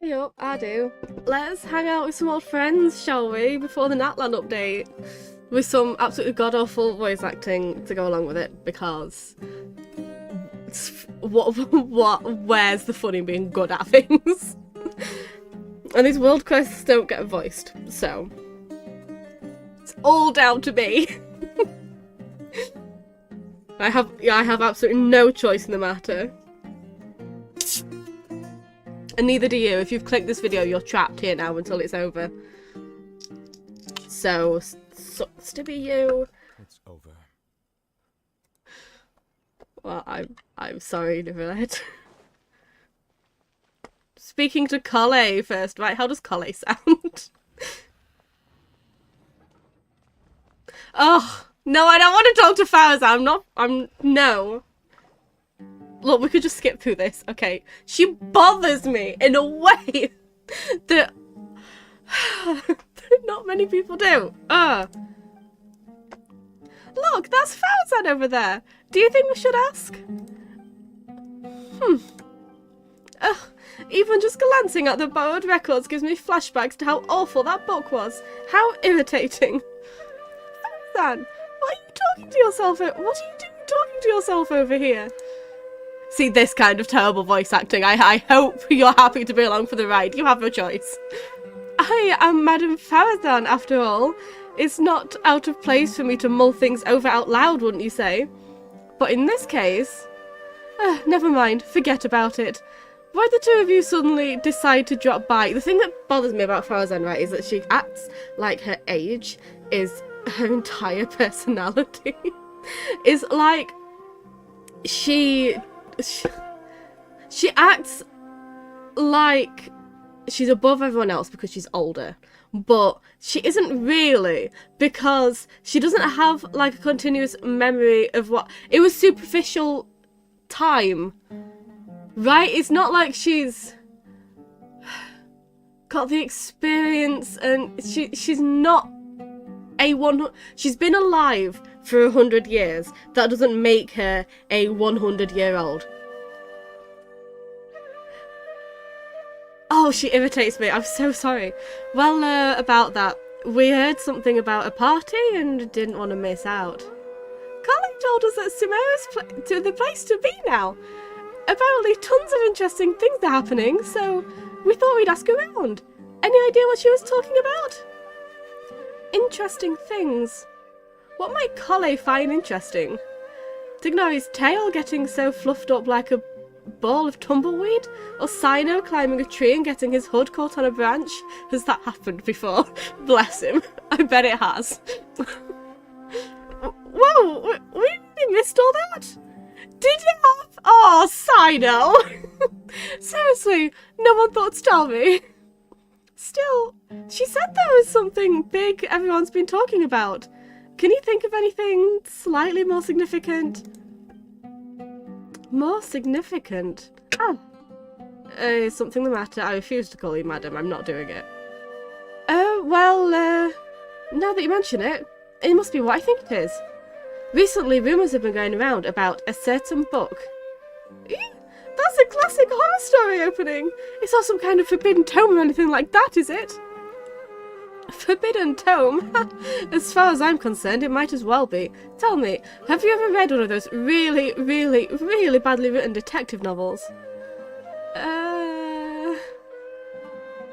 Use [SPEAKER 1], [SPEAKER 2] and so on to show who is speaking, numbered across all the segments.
[SPEAKER 1] Yup, I do. Let's hang out with some old friends, shall we, before the Natland update? With some absolutely god-awful voice acting to go along with it, because... where's the fun in being good at things? And these world quests don't get voiced, so... it's all down to me. I have absolutely no choice in the matter. And neither do you. If you've clicked this video, you're trapped here now until it's over. So, sucks to be you.
[SPEAKER 2] It's over.
[SPEAKER 1] Well, I'm sorry, Nicolette. Speaking to Collei first, right? How does Collei sound? Oh, no, I don't want to talk to Farazan. No. Look, we could just skip through this. Okay. She bothers me in a way that not many people do. Look, that's Farazan over there. Do you think we should ask? Even just glancing at the borrowed records gives me flashbacks to how awful that book was. How irritating. Farazan, what are you talking to yourself? What are you doing talking to yourself over here? See, this kind of terrible voice acting. I hope you're happy to be along for the ride. You have a choice. I am Madame Farazan, after all. It's not out of place for me to mull things over out loud, wouldn't you say? But in this case... never mind. Forget about it. Why the two of you suddenly decide to drop by? The thing that bothers me about Farazan, right, is that she acts like her age is her entire personality. Is like... She acts like she's above everyone else because she's older, but she isn't really, because she doesn't have like a continuous memory of what it was. Superficial time, right? It's not like she's got the experience, and she's not a one. She's been alive for 100 years. That doesn't make her a 100-year-old. Oh, she irritates me. I'm so sorry. Well, about that, we heard something about a party and didn't want to miss out. Collei told us that Sumeru's the place to be now. Apparently tons of interesting things are happening, so we thought we'd ask around. Any idea what she was talking about? Interesting things. What might Collei find interesting? Tignori's tail getting so fluffed up like a ball of tumbleweed? Or Sino climbing a tree and getting his hood caught on a branch? Has that happened before? Bless him. I bet it has. Whoa! We really missed all that? Did you have... Oh, Sino! Seriously, no one thought to tell me. Still, she said there was something big everyone's been talking about. Can you think of anything slightly more significant? More significant? Oh. Is something the matter? I refuse to call you madam. I'm not doing it. Well, now that you mention it, it must be what I think it is. Recently, rumours have been going around about a certain book. That's a classic horror story opening. It's not some kind of forbidden tome or anything like that, is it? Forbidden tome? As far as I'm concerned, it might as well be. Tell me, have you ever read one of those really, really, really badly written detective novels?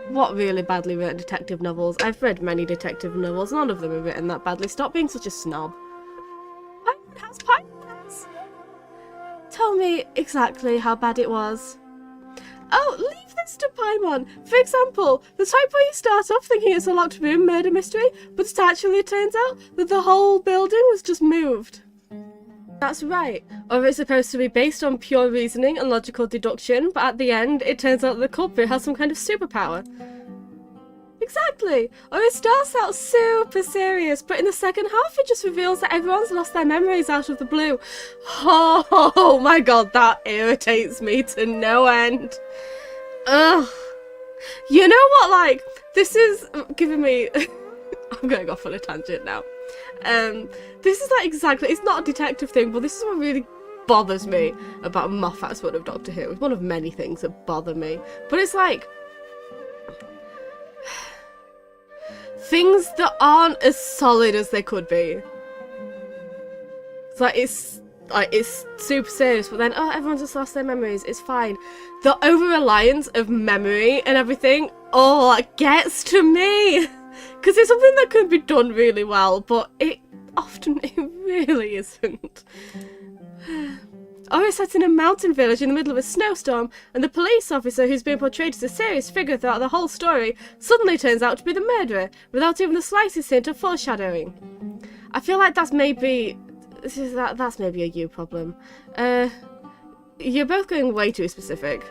[SPEAKER 1] What really badly written detective novels? I've read many detective novels, none of them are written that badly. Stop being such a snob. Pinehouse? Tell me exactly how bad it was. Oh, leave this to Paimon. For example, the type where you start off thinking it's a locked room murder mystery, but it actually turns out that the whole building was just moved. That's right. Or it's supposed to be based on pure reasoning and logical deduction, but at the end, it turns out the culprit has some kind of superpower. Exactly. Or it starts out super serious, but in the second half, it just reveals that everyone's lost their memories out of the blue. Oh my god, that irritates me to no end. Ugh. You know what, like, this is giving me... I'm going off on a tangent now. This is like exactly... It's not a detective thing, but this is what really bothers me about Moffat's one of Doctor Who. It's one of many things that bother me. But it's like... things that aren't as solid as they could be. It's it's super serious, but then, oh, everyone just lost their memories, it's fine. The over-reliance of memory and everything, oh, it gets to me. Because it's something that could be done really well, but it really isn't. It's set in a mountain village in the middle of a snowstorm, and the police officer who's been portrayed as a serious figure throughout the whole story suddenly turns out to be the murderer, without even the slightest hint of foreshadowing. I feel like that's maybe a you problem. You're both going way too specific.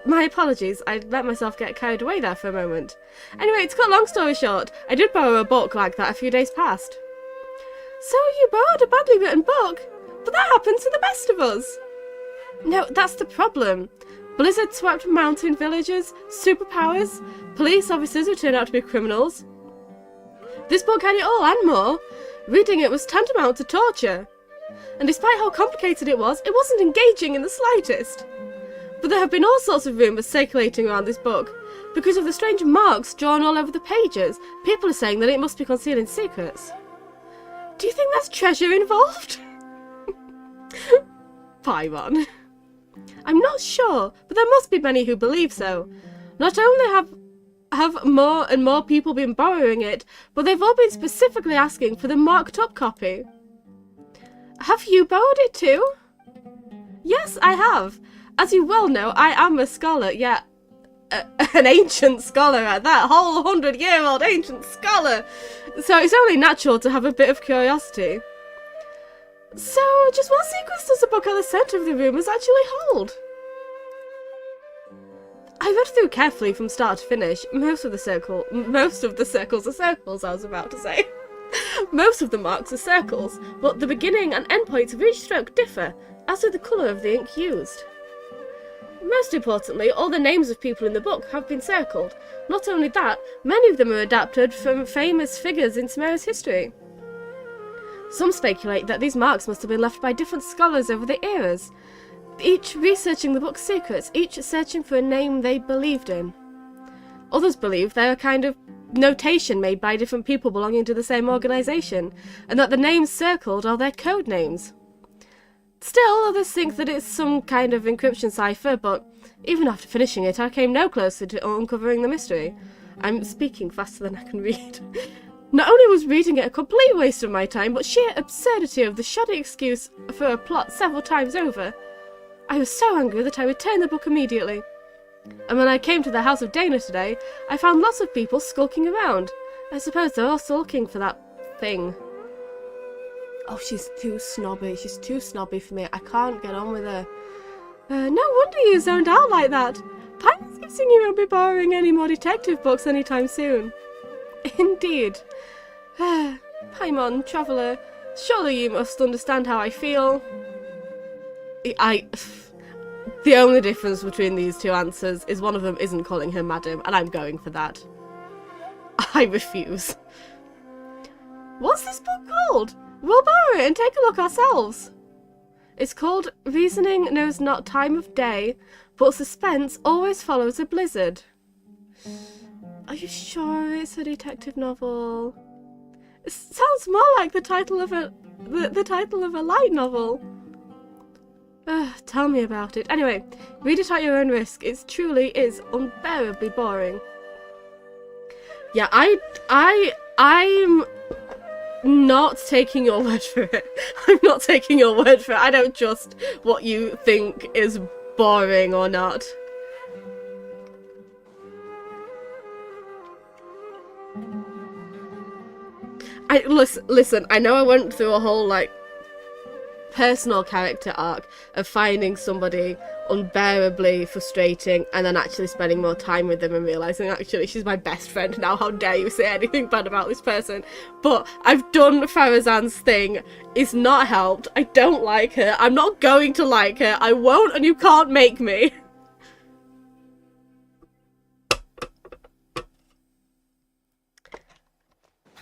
[SPEAKER 1] My apologies, I let myself get carried away there for a moment. Anyway, to cut a long story short, I did borrow a book like that a few days past. So you borrowed a badly written book? But that happens to the best of us! No, that's the problem. Blizzard swept mountain villagers, superpowers, police officers who turned out to be criminals. This book had it all and more. Reading it was tantamount to torture. And despite how complicated it wasn't engaging in the slightest. But there have been all sorts of rumours circulating around this book. Because of the strange marks drawn all over the pages, people are saying that it must be concealing secrets. Do you think there's treasure involved? Paimon. I'm not sure, but there must be many who believe so. Not only have more and more people been borrowing it, but they've all been specifically asking for the marked up copy. Have you borrowed it too? Yes, I have. As you well know, I am a scholar, yeah, an ancient scholar at that, whole 100-year-old ancient scholar. So it's only natural to have a bit of curiosity. So, just what secrets does the book at the centre of the rumours actually hold? I read through carefully from start to finish. Most of the circles are circles, I was about to say. Most of the marks are circles, but the beginning and end points of each stroke differ, as do the colour of the ink used. Most importantly, all the names of people in the book have been circled. Not only that, many of them are adapted from famous figures in Sumer's history. Some speculate that these marks must have been left by different scholars over the eras, each researching the book's secrets, each searching for a name they believed in. Others believe they're a kind of notation made by different people belonging to the same organisation, and that the names circled are their code names. Still, others think that it's some kind of encryption cipher, but even after finishing it, I came no closer to uncovering the mystery. I'm speaking faster than I can read. Not only was reading it a complete waste of my time, but sheer absurdity of the shoddy excuse for a plot several times over. I was so angry that I returned the book immediately. And when I came to the House of Dana today, I found lots of people skulking around. I suppose they're all still looking for that thing. Oh, she's too snobby. She's too snobby for me. I can't get on with her. No wonder you zoned out like that. Paimon's guessing you won't be borrowing any more detective books anytime soon. Indeed. Paimon, traveller, surely you must understand how I feel. The only difference between these two answers is one of them isn't calling her madam, and I'm going for that. I refuse. What's this book called? We'll borrow it and take a look ourselves. It's called Reasoning Knows Not Time of Day, but suspense always follows a blizzard. Are you sure it's a detective novel? It sounds more like the title of a light novel. Tell me about it. Anyway, read it at your own risk. It truly is unbearably boring. Yeah, I'm not taking your word for it. I'm not taking your word for it. I don't trust what you think is boring or not. Listen, I know I went through a whole, like, personal character arc of finding somebody unbearably frustrating and then actually spending more time with them and realising actually she's my best friend now, how dare you say anything bad about this person. But I've done Farazan's thing, it's not helped, I don't like her, I'm not going to like her, I won't and you can't make me.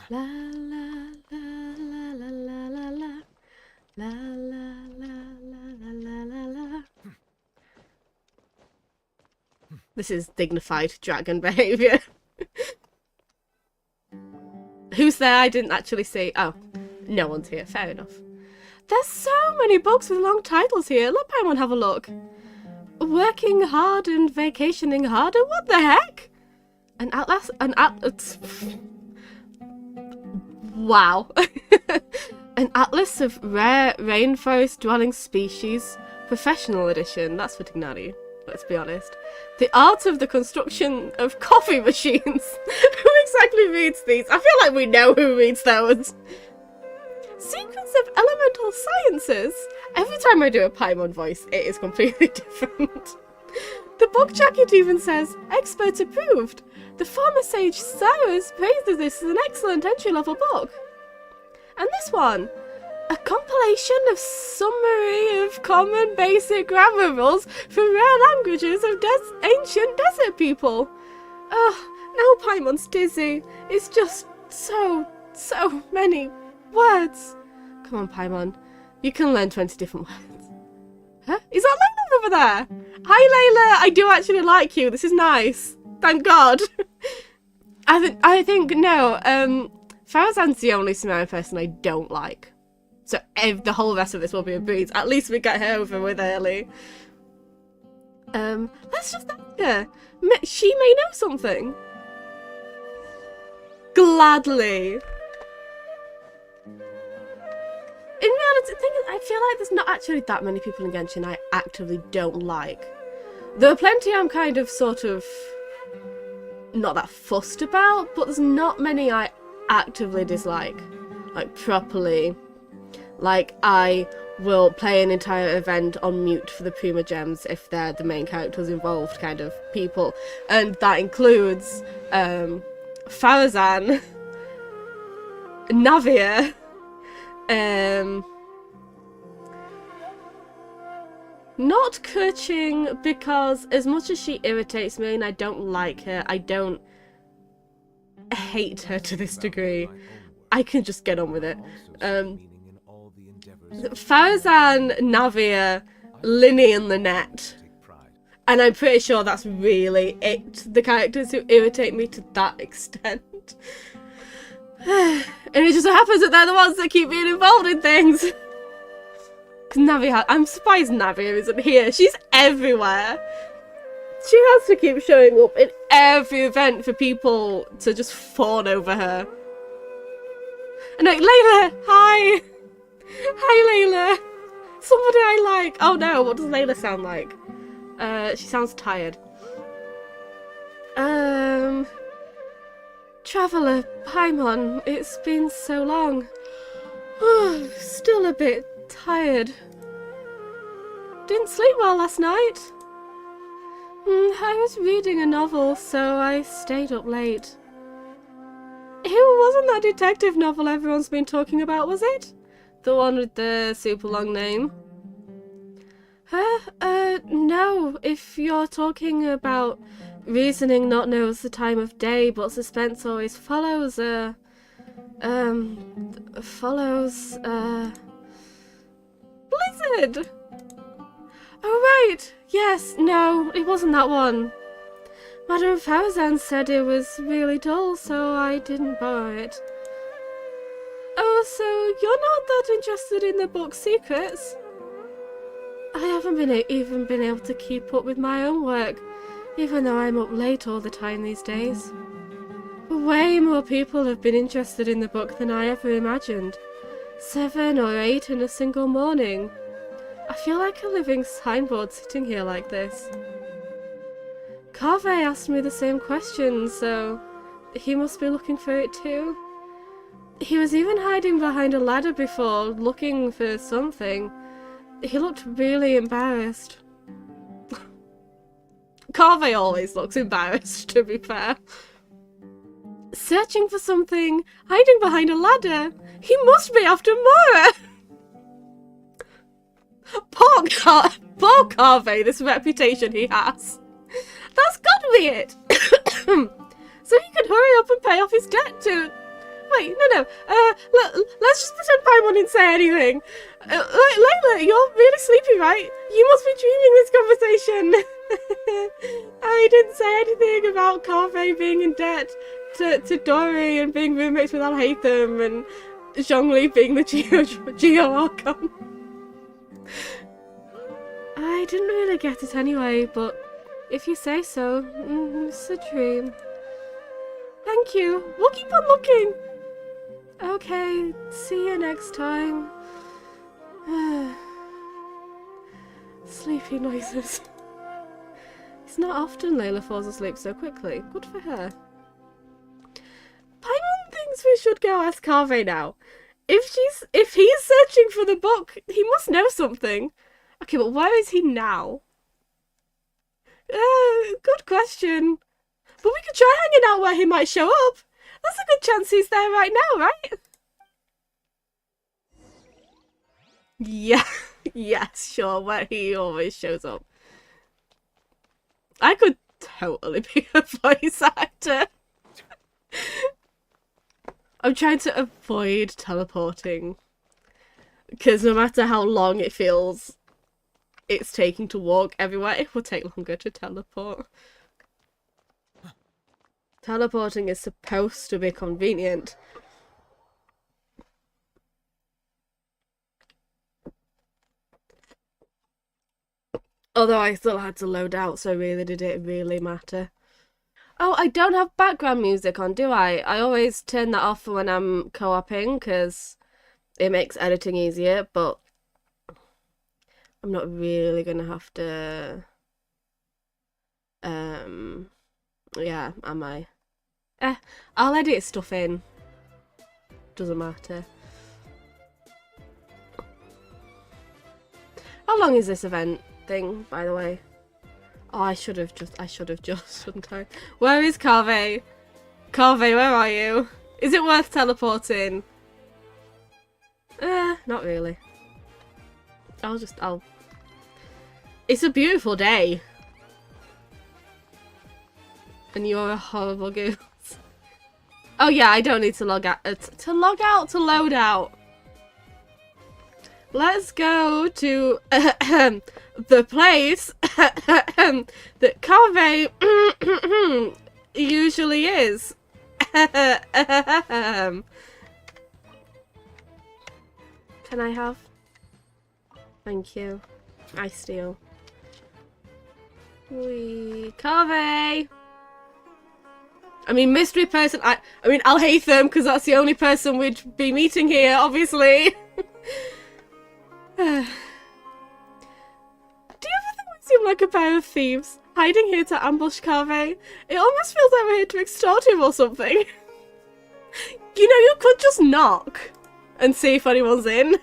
[SPEAKER 1] La la la la la la la la la la la la la la. This is dignified dragon behaviour. Who's there? I didn't actually see. Oh, no one's here. Fair enough. There's so many books with long titles here. Let Paimon have a look. Working hard and vacationing harder? What the heck? An atlas? An atlas? Wow. An atlas of rare rainforest dwelling species. Professional edition. That's for Tignari, let's be honest. The art of the construction of coffee machines. Who exactly reads these? I feel like we know who reads those. Secrets of elemental sciences. Every time I do a Paimon voice, it is completely different. The book jacket even says, expert approved. The former sage Cyrus praises this as an excellent entry-level book. And this one, a compilation of summary of common basic grammar rules for rare languages of ancient desert people. Now Paimon's dizzy. It's just so many words. Come on, Paimon. You can learn 20 different words. Huh? Is that Layla over there? Hi, Layla. I do actually like you. This is nice. Thank God. I think, no, Farazan's the only Sumerian person I don't like. So the whole rest of this will be a breeze. At least we get her over with early. Let's just ask her. She may know something. Gladly. In reality, the thing is, I feel like there's not actually that many people in Genshin I actively don't like. There are plenty I'm kind of sort of not that fussed about, but there's not many I actively dislike. Like, properly. Like, I will play an entire event on mute for the Prima Gems if they're the main characters involved kind of people. And that includes Farazan, Navia, not Kerching, because as much as she irritates me and I don't like her, I don't hate her to this degree. I can just get on with it. Farazan, Navia, Linny and Lynette. And I'm pretty sure that's really it. The characters who irritate me to that extent. And it just so happens that they're the ones that keep being involved in things. Navia, I'm surprised Navia isn't here. She's everywhere. She has to keep showing up in every event for people to just fawn over her. And like, Layla, hi! Hi, Layla! Somebody I like! Oh no, what does Layla sound like? She sounds tired. Traveller, Paimon, it's been so long. Still a bit tired. Didn't sleep well last night. I was reading a novel, so I stayed up late. It wasn't that detective novel everyone's been talking about, was it? The one with the super long name? No. If you're talking about reasoning not knows the time of day, but suspense always follows, Blizzard! Oh, right. Yes, no, it wasn't that one. Madame Farazan said it was really dull, so I didn't borrow it. Oh, so you're not that interested in the book's secrets? I haven't even been able to keep up with my own work, even though I'm up late all the time these days. Way more people have been interested in the book than I ever imagined. 7 or 8 in a single morning. I feel like a living signboard sitting here like this. Carve asked me the same question, so he must be looking for it too. He was even hiding behind a ladder before, looking for something. He looked really embarrassed. Carve always looks embarrassed, to be fair. Searching for something, hiding behind a ladder. He must be after Mora! Poor Carve, this reputation he has. That's gotta be it! So he can hurry up and pay off his debt to... Wait, no. Let's just pretend Paimon didn't say anything. Layla, you're really sleepy, right? You must be dreaming this conversation. I didn't say anything about Carve being in debt. to Dory and being roommates with Alhaitham and Zhongli being the Geo Archon. I didn't really get it anyway, but if you say so, it's a dream. Thank you. We'll keep on looking. Okay, see you next time. Sleepy noises. It's not often Layla falls asleep so quickly. Good for her. Paimon thinks we should go ask Carve now. If he's searching for the book, he must know something. Okay, but where is he now? Good question. But we could try hanging out where he might show up. That's a good chance he's there right now, right? Yeah, yes, sure, where he always shows up. I could totally be a voice actor. I'm trying to avoid teleporting. Because no matter how long it feels it's taking to walk everywhere, it will take longer to teleport. Teleporting is supposed to be convenient. Although I still had to load out, so really did it really matter. Oh, I don't have background music on, do I? I always turn that off for when I'm co-oping, because it makes editing easier, but I'm not really going to have to... yeah, am I? I'll edit stuff in. Doesn't matter. How long is this event thing, by the way? Oh, I should have just, shouldn't I? Where is Carve? Carve, where are you? Is it worth teleporting? Not really. It's a beautiful day. And you're a horrible goose. Oh yeah, I don't need to log out. To load out. Let's go to the place that Carve usually is. Can I have? Thank you. I steal. Carve! I mean, mystery person. I mean, I'll hate them because that's the only person we'd be meeting here, obviously. Do you ever think we seem like a pair of thieves hiding here to ambush Carve? It almost feels like we're here to extort him or something. You know, you could just knock and see if anyone's in.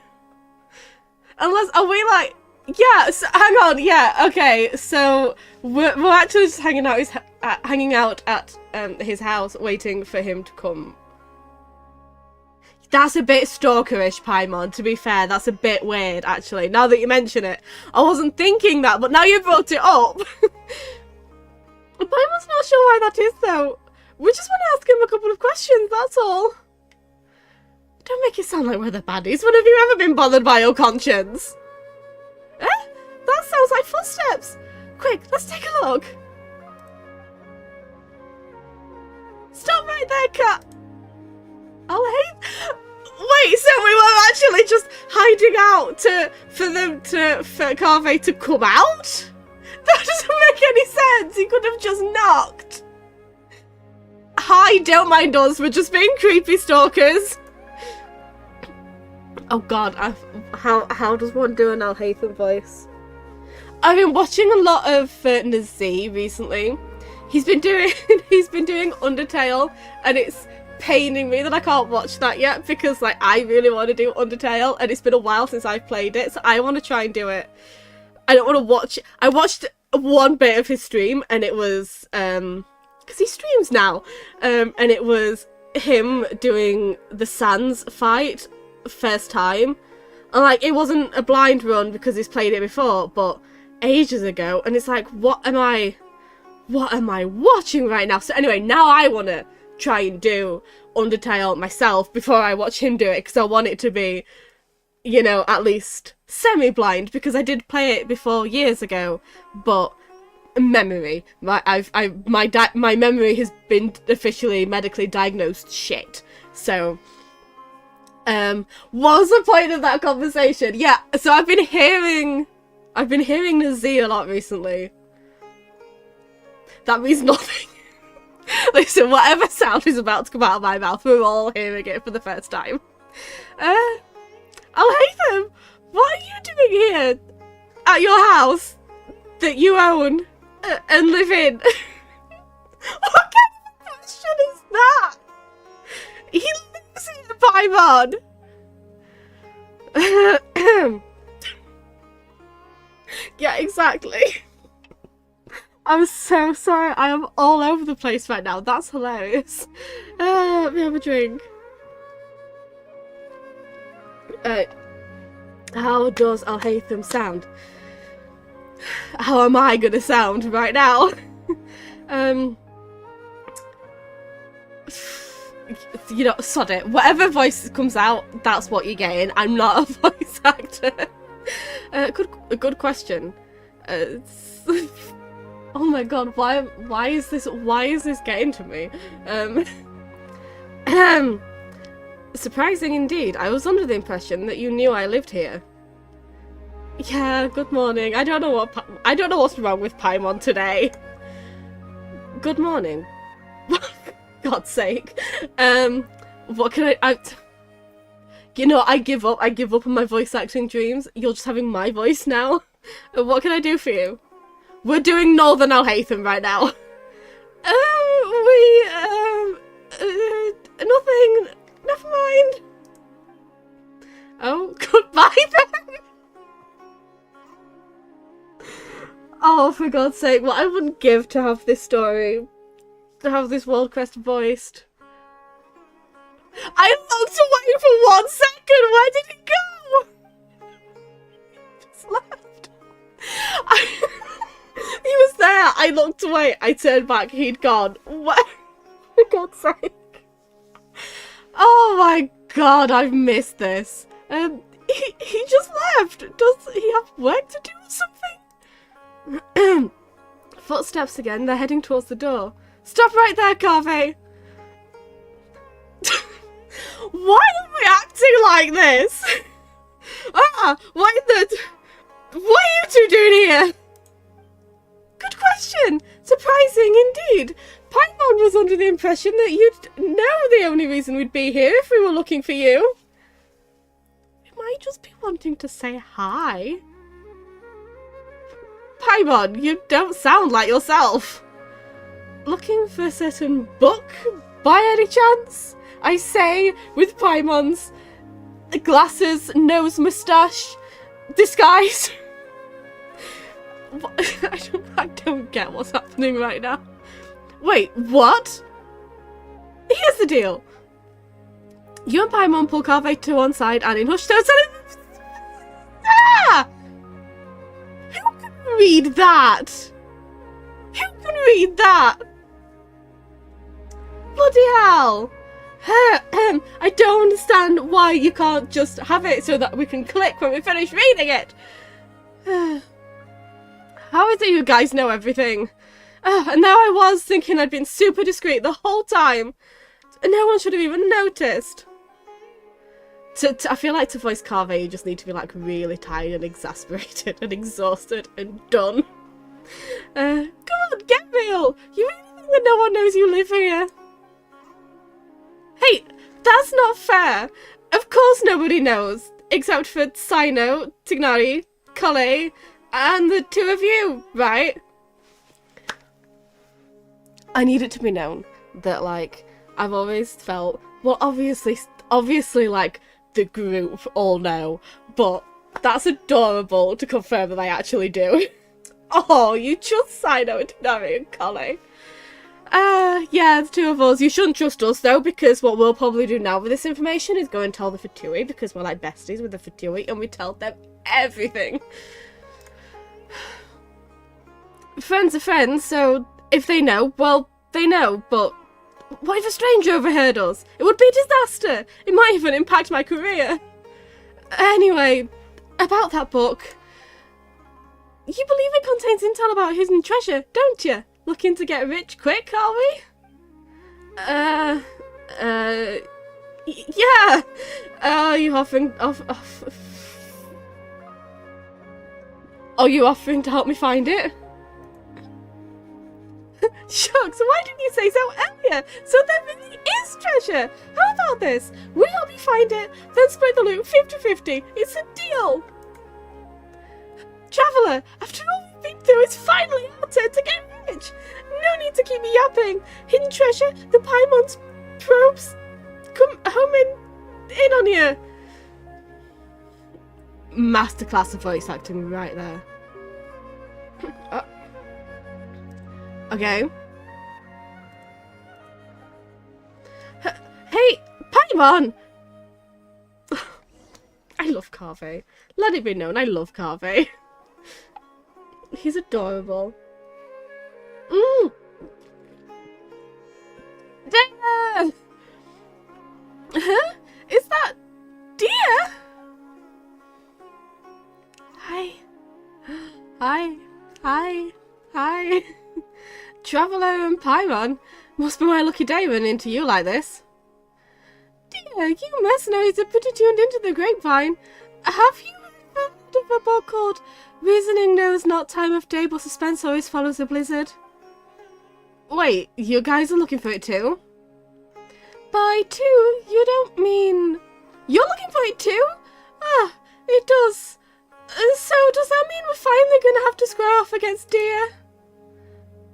[SPEAKER 1] Unless, are we like? Yeah. So, hang on. Yeah. Okay. So we're actually just hanging out at his house, waiting for him to come. That's a bit stalkerish, Paimon, to be fair. That's a bit weird, actually, now that you mention it. I wasn't thinking that, but now you brought it up. Paimon's not sure why that is, though. We just want to ask him a couple of questions, that's all. Don't make it sound like we're the baddies. When have you ever been bothered by your conscience? Eh? That sounds like footsteps. Quick, let's take a look. Stop right there, cat. I'll hate... Wait, so we were actually just hiding out for Carve to come out? That doesn't make any sense. He could have just knocked. Hi, don't mind us. We're just being creepy stalkers. Oh God, how does one do an Alhaitham voice? I've been watching a lot of Nazi recently. He's been doing Undertale, and it's paining me that I can't watch that yet because like I really want to do Undertale, and it's been a while since I've played it, so I want to try and do it. I don't want to watch it. I watched one bit of his stream, and it was because he streams now, and it was him doing the Sans fight first time, and like it wasn't a blind run because he's played it before, but ages ago, and it's like, what am I watching right now? So anyway, now I want to try and do Undertale myself before I watch him do it, because I want it to be, you know, at least semi-blind, because I did play it before years ago, but memory. My memory has been officially medically diagnosed shit. So, what was the point of that conversation? Yeah, so I've been hearing Nazi a lot recently. That means nothing. Listen, whatever sound is about to come out of my mouth, we're all hearing it for the first time. Alhaitham, what are you doing here at your house that you own and live in? What kind of question is that? He lives in the Paimon. Yeah, exactly. I'm so sorry. I am all over the place right now. That's hilarious. Let me have a drink. How does Alhaitham sound? How am I gonna sound right now? You know, sod it. Whatever voice comes out, that's what you're getting. I'm not a voice actor. Good question. Oh my god, why is this getting to me? Surprising indeed. I was under the impression that you knew I lived here. Yeah, good morning. I don't know what's wrong with Paimon today. Good morning. God's sake. What can I you know, I give up on my voice acting dreams. You're just having my voice now. What can I do for you? We're doing Northern Alhaitham right now. Nothing. Never mind. Oh, goodbye then. Oh, for God's sake, what I wouldn't give to have this story, to have this world crest voiced. I looked away for 1 second. Where did he go? He just left. He was there. I looked away. I turned back. He'd gone. What? For God's sake. Oh my god, I've missed this. He just left. Does he have work to do or something? Footsteps again. They're heading towards the door. Stop right there, Carve. Why are we acting like this? What are you two doing here? Good question. Surprising indeed. Paimon was under the impression that you'd know the only reason we'd be here if we were looking for you. We might just be wanting to say hi. Paimon, you don't sound like yourself. Looking for a certain book, by any chance? I say, with Paimon's glasses, nose, moustache, disguise. I don't get what's happening right now. Wait, what? Here's the deal. You and Paimon pull Carve to one side and in hushed tones Who can read that? Who can read that? Bloody hell. I don't understand why you can't just have it so that we can click when we finish reading it. How is it you guys know everything? And now I was thinking I'd been super discreet the whole time. No one should have even noticed. I feel like to voice Carve, you just need to be like really tired and exasperated and exhausted and done. Come on, get real. You really think that no one knows you live here? Hey, that's not fair. Of course nobody knows, except for Sino, Tignari, Kale, and the two of you, right? I need it to be known that, like, I've always felt, well, obviously, like, the group all know, but that's adorable to confirm that I actually do. Oh, you trust Sino and Tignari and Kale. Yeah, the two of us. You shouldn't trust us, though, because what we'll probably do now with this information is go and tell the Fatui, because we're like besties with the Fatui, and we tell them everything. Friends are friends, so if they know, well, they know, but what if a stranger overheard us? It would be a disaster. It might even impact my career. Anyway, about that book. You believe it contains intel about hidden treasure, don't you? Looking to get rich quick, are we? Yeah! Are you offering... Are you offering to help me find it? Shucks, why didn't you say so earlier? So there really is treasure! How about this? We help you find it, then split the loot 50-50. It's a deal! Traveller, after all we've been through, it's finally our turn to get rich! No need to keep me yapping! Hidden treasure, the Paimon's probes, come home in on you! Masterclass of voice acting right there. Okay. Hey, Paimon! I love Carve. Let it be known, I love Carve. He's adorable. Dear! Huh? Is that dear? Hi. Hi. Hi. Hi. Traveller and Paimon. Must be my lucky day running into you like this. Dear, you mercenaries are pretty tuned into the grapevine. Have you heard of a book called Reasoning Knows Not Time of Day, but Suspense Always Follows a Blizzard? Wait, you guys are looking for it too? By two, you don't mean... You're looking for it too? Ah, it does. So does that mean we're finally gonna have to square off against Deer?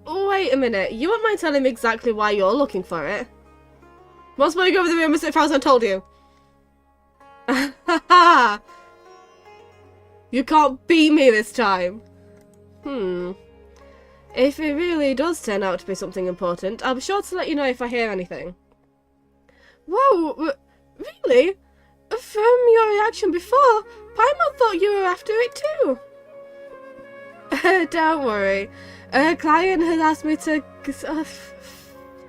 [SPEAKER 1] Wait a minute, you won't mind telling me exactly why you're looking for it? What's going over the room as if I hasn't told you? Ha! You can't beat me this time. If it really does turn out to be something important, I'll be sure to let you know if I hear anything. Whoa, really? From your reaction before, Paimon thought you were after it too. Don't worry. A client had asked me to...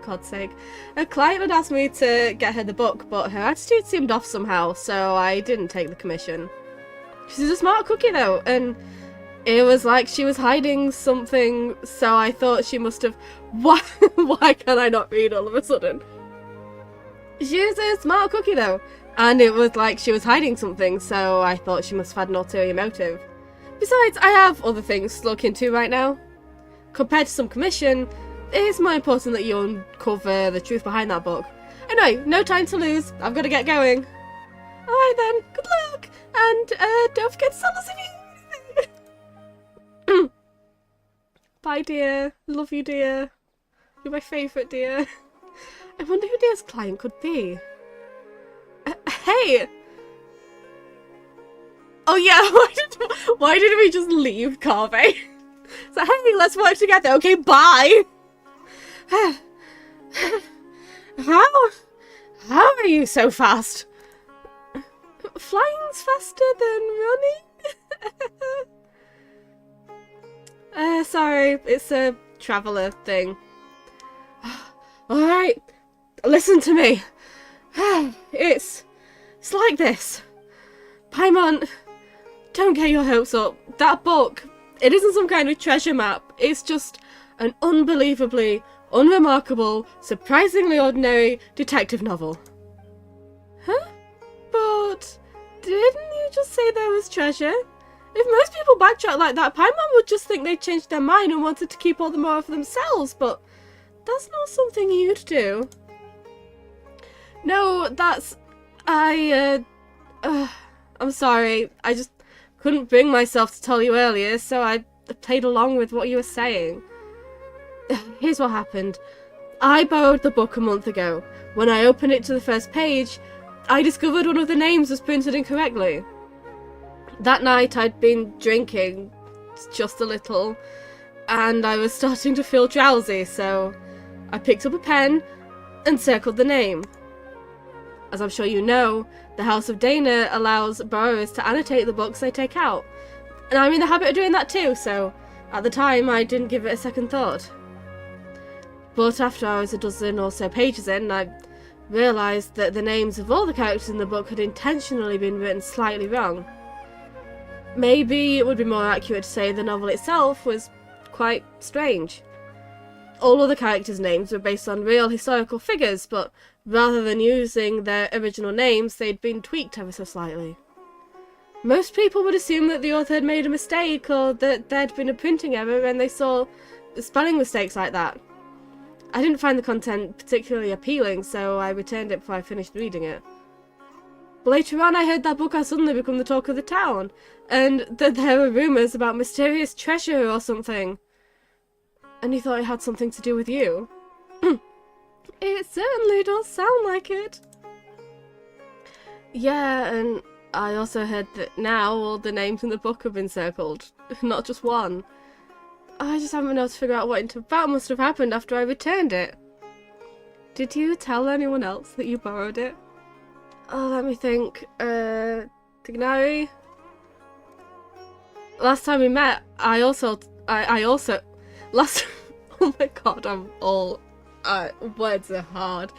[SPEAKER 1] God's sake. A client had asked me to get her the book, but her attitude seemed off somehow, so I didn't take the commission. She's a smart cookie though, and it was like she was hiding something, so I thought she must have... Why can I not read all of a sudden? She's a smart cookie though, and it was like she was hiding something, so I thought she must have had an ulterior motive. Besides, I have other things to look into right now. Compared to some commission, it's more important that you uncover the truth behind that book. Anyway, no time to lose. I've got to get going. Alright then, good luck, and don't forget to tell us if you hear anything. Bye, dear. Love you, dear. You're my favourite, dear. I wonder who Dear's client could be. Hey! Oh yeah, why did we just leave Carve? So hey, let's work together. Okay, bye. How are you so fast? Flying's faster than running. Sorry, it's a traveller thing. Alright, listen to me. It's like this. Paimon, don't get your hopes up. That book, it isn't some kind of treasure map. It's just an unbelievably unremarkable, surprisingly ordinary detective novel. Huh? But didn't you just say there was treasure? If most people backtrack like that, Paimon would just think they changed their mind and wanted to keep all the more for themselves, but that's not something you'd do. No, that's... I'm sorry. I just couldn't bring myself to tell you earlier, so I played along with what you were saying. Here's what happened. I borrowed the book a month ago. When I opened it to the first page, I discovered one of the names was printed incorrectly. That night I'd been drinking, just a little, and I was starting to feel drowsy, so I picked up a pen and circled the name. As I'm sure you know, the House of Dana allows borrowers to annotate the books they take out, and I'm in the habit of doing that too, so at the time I didn't give it a second thought. But after I was a dozen or so pages in, I realised that the names of all the characters in the book had intentionally been written slightly wrong. Maybe it would be more accurate to say the novel itself was quite strange. All other characters' names were based on real historical figures, but rather than using their original names, they'd been tweaked ever so slightly. Most people would assume that the author had made a mistake, or that there'd been a printing error when they saw spelling mistakes like that. I didn't find the content particularly appealing, so I returned it before I finished reading it. But later on I heard that book had suddenly become the talk of the town, and that there were rumours about mysterious treasure or something. And you thought it had something to do with you? It certainly does sound like it. Yeah, and I also heard that now all the names in the book have been circled, not just one. I just haven't been able to figure out what about must have happened after I returned it. Did you tell anyone else that you borrowed it? Oh, let me think. Tignari? Last time we met, last oh my god, words are hard.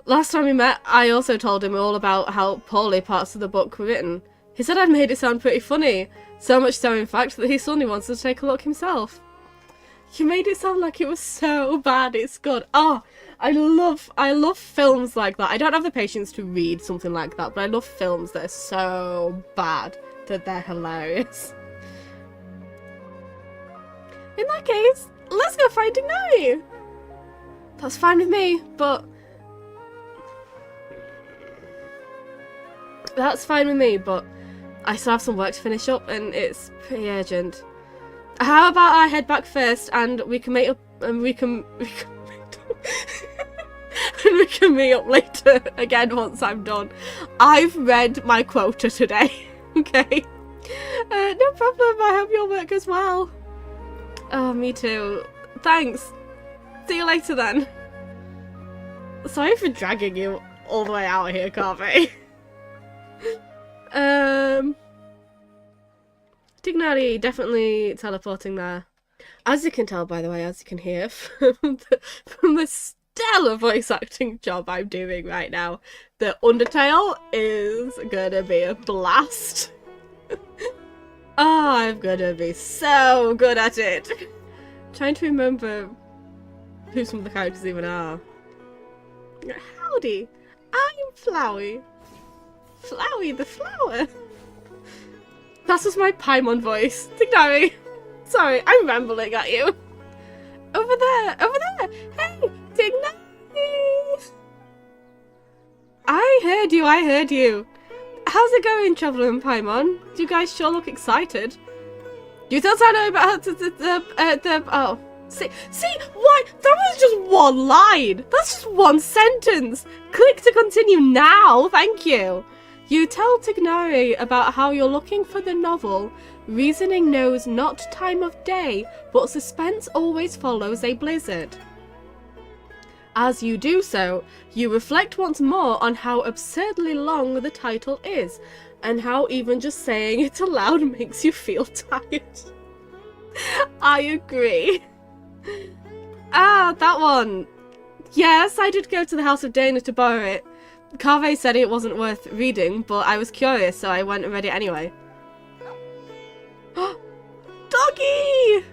[SPEAKER 1] Last time we met, I also told him all about how poorly parts of the book were written. He said I'd made it sound pretty funny, so much so in fact that he suddenly wants to take a look himself. You made it sound like it was so bad it's good. Oh, I love films like that. I don't have the patience to read something like that, but I love films that are so bad that they're hilarious. In that case, let's go find Ignari! That's fine with me, but... I still have some work to finish up, and it's pretty urgent. How about I head back first, and we can meet up, and we can meet up later again once I'm done. I've read my quota today, okay? No problem, I hope your work goes well. Oh, me too. Thanks. See you later then. Sorry for dragging you all the way out here, Carvey. Dignari definitely teleporting there. As you can tell, by the way, as you can hear from the stellar voice acting job I'm doing right now, the Undertale is gonna be a blast. Oh, I'm gonna be so good at it. Trying to remember who some of the characters even are. Howdy, I'm Flowey. Flowey the flower. That's just my Paimon voice. Tignari. Sorry, I'm rambling at you. Over there, over there. Hey, Tignari. I heard you. How's it going, Traveller and Paimon? You guys sure look excited. You thought I know about oh. See, why? That was just one line. That's just one sentence. Click to continue now, thank you. You tell Tignari about how you're looking for the novel. Reasoning knows not time of day, but suspense always follows a blizzard. As you do so, you reflect once more on how absurdly long the title is, and how even just saying it aloud makes you feel tired. I agree. Ah, that one. Yes, I did go to the House of Dana to borrow it. Carve said it wasn't worth reading, but I was curious, so I went and read it anyway. Doggy!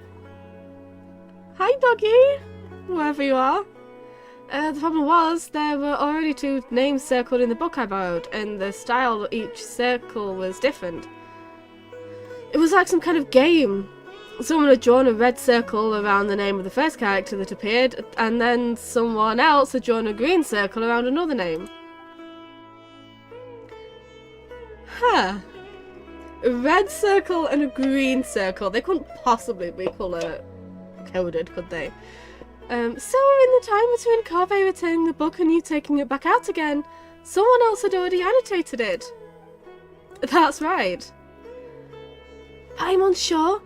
[SPEAKER 1] Hi, Doggy! Wherever you are. The problem was, there were already 2 names circled in the book I borrowed, and the style of each circle was different. It was like some kind of game. Someone had drawn a red circle around the name of the first character that appeared, and then someone else had drawn a green circle around another name. Huh. A red circle and a green circle. They couldn't possibly be colour coded, could they? So in the time between Carve returning the book and you taking it back out again, someone else had already annotated it. That's right. Paimon sure?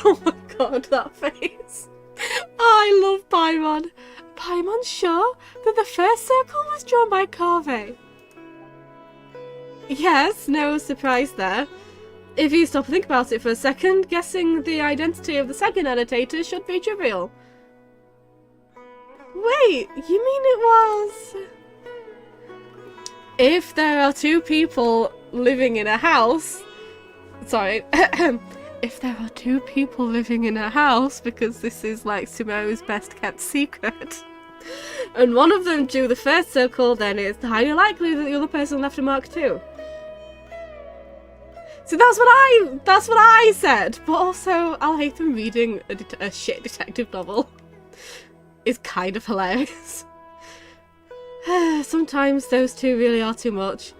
[SPEAKER 1] Oh my god, that face. I love Paimon. Paimon sure that the first circle was drawn by Carve? Yes, no surprise there. If you stop and think about it for a second, guessing the identity of the second annotator should be trivial. Wait, you mean it was... if there are two people living in a house... Sorry. If there are two people living in a house, because this is like Sumeru's best kept secret, and one of them drew the first circle, then it's highly likely that the other person left a mark too. So that's what I said. But also, Alhaitham reading a shit detective novel is kind of hilarious. Sometimes those two really are too much.